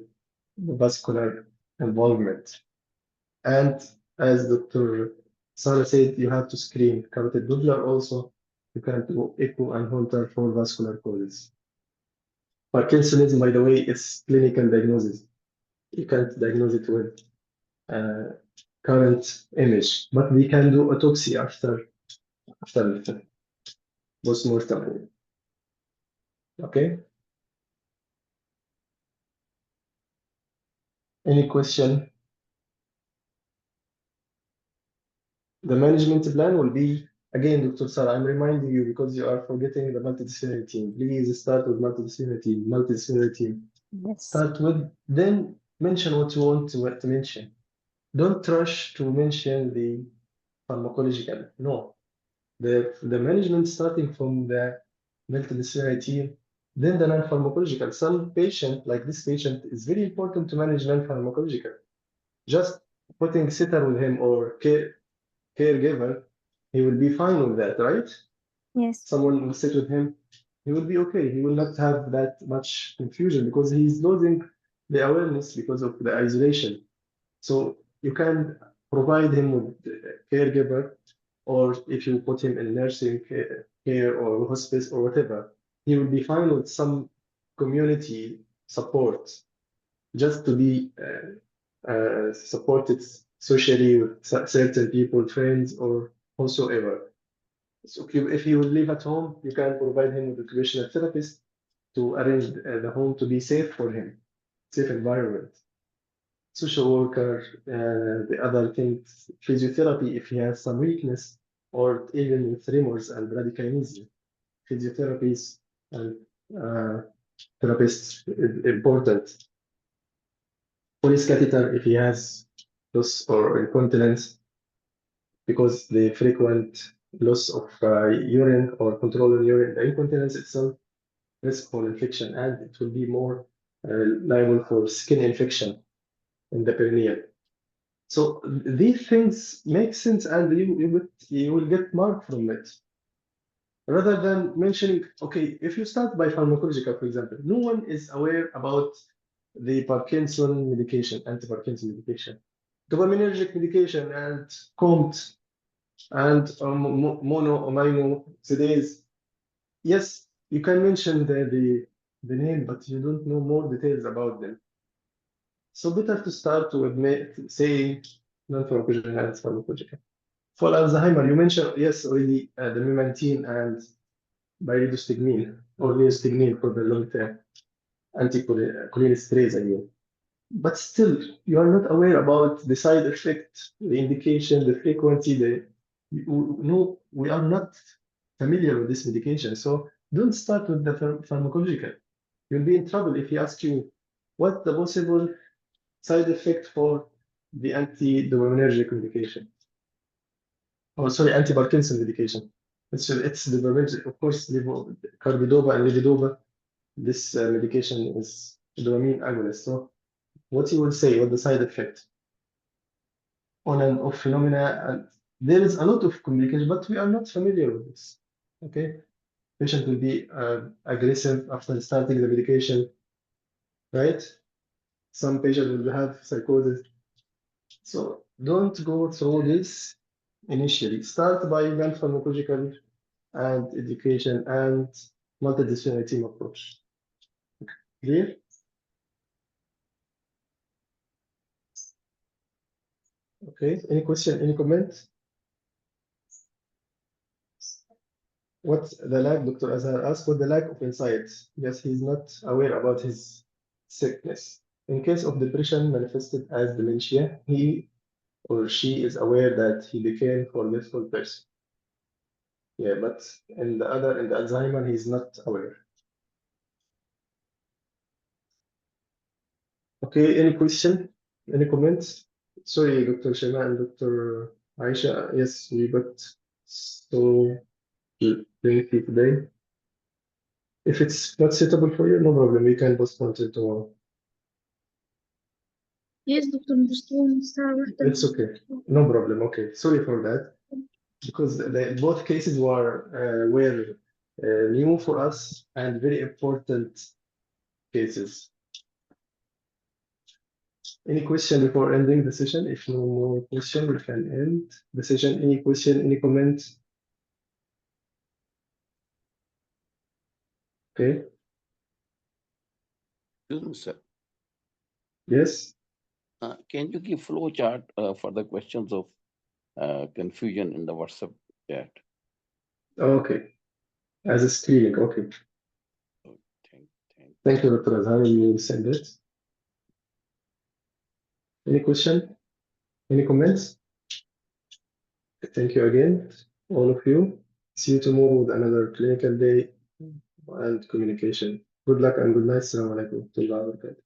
Speaker 1: vascular involvement. And as Dr. Sarah said, you have to screen carotid Doppler also. You can do echo and Holter for vascular causes. Parkinsonism, by the way, is clinical diagnosis. You can't diagnose it with current image, but we can do autopsy after post-mortem. Okay. Any question? The management plan will be, again, Dr. Sarah, I'm reminding you because you are forgetting the multidisciplinary team. Please start with multidisciplinary team.
Speaker 2: Yes.
Speaker 1: Start with, then mention what you want to mention. Don't rush to mention the pharmacological. No. The management starting from the multidisciplinary team, then the non-pharmacological. Some patient, like this patient, is very important to manage non-pharmacological. Just putting sitter with him or caregiver, he will be fine with that, right?
Speaker 2: Yes.
Speaker 1: Someone will sit with him, he will be okay. He will not have that much confusion because he's losing the awareness because of the isolation. So you can provide him with a caregiver, or if you put him in nursing care or hospice or whatever, he will be fine with some community support just to be supported socially with certain people, friends, or whosoever. So if he will live at home, you can provide him with a occupational therapist to arrange the home to be safe for him, safe environment. Social worker, the other things, physiotherapy if he has some weakness, or even with tremors and bradykinesia. Physiotherapies and therapists is important. Police catheter if he has loss or incontinence, because the frequent loss of urine or control in urine, the incontinence itself, risk for infection, and it will be more liable for skin infection in the perineum. So these things make sense, and you will get mark from it. Rather than mentioning, okay, if you start by pharmacological, for example, no one is aware about the Parkinson medication, anti-Parkinson medication, dopaminergic medication, and COMT, and monoamino sedase. Yes, you can mention the name, but you don't know more details about them. So better to start with saying non-pharmacological and pharmacological. For Alzheimer, you mentioned, yes, already the memantine and pyridostigmine or neostigmine for the long term, anticholinesterase, I mean. But still, you are not aware about the side effect, the indication, the frequency. No, we are not familiar with this medication. So don't start with the pharmacological. You'll be in trouble if he asks you what the possible side effect for the anti-dopaminergic medication. Oh, sorry, anti-Parkinson medication. It's dopaminergic, of course, carbidopa and levodopa. This medication is dopamine agonist. So what you will say, what the side effect on and off phenomena, and there is a lot of communication, but we are not familiar with this. Okay, patient will be aggressive after starting the medication, right? Some patients will have psychosis. So don't go through this initially. Start by non-pharmacological and education and multidisciplinary team approach. Clear? Okay, any question, any comment? What the lack, Dr. Azhar asked, what the lack of insight? Yes, he's not aware about his sickness. In case of depression manifested as dementia, he or she is aware that he became a forgetful person. Yeah, but in the Alzheimer, he's not aware. Okay, any question? Any comments? Sorry, Dr. Shema and Dr. Aisha. Yes, we got so lengthy today. If it's not suitable for you, no problem. We can postpone till tomorrow.
Speaker 5: Yes, دكتور مستوى الساعة واحدة.
Speaker 1: It's okay. No problem. Okay. Sorry for that. Because both cases were new for us and very important cases. Any question before ending the session? If no more question, we can end the session. Any question, any comment? Okay.
Speaker 8: Excuse me, sir.
Speaker 1: Yes.
Speaker 8: Can you give flow chart for the questions of confusion in the WhatsApp chat?
Speaker 1: Okay. As a screening. Okay.
Speaker 8: Oh,
Speaker 1: Thank you, Dr. Azhar. We will send it. Any question? Any comments? Thank you again, all of you. See you tomorrow with another clinical day and communication. Good luck and good night. Assalamu alaikum.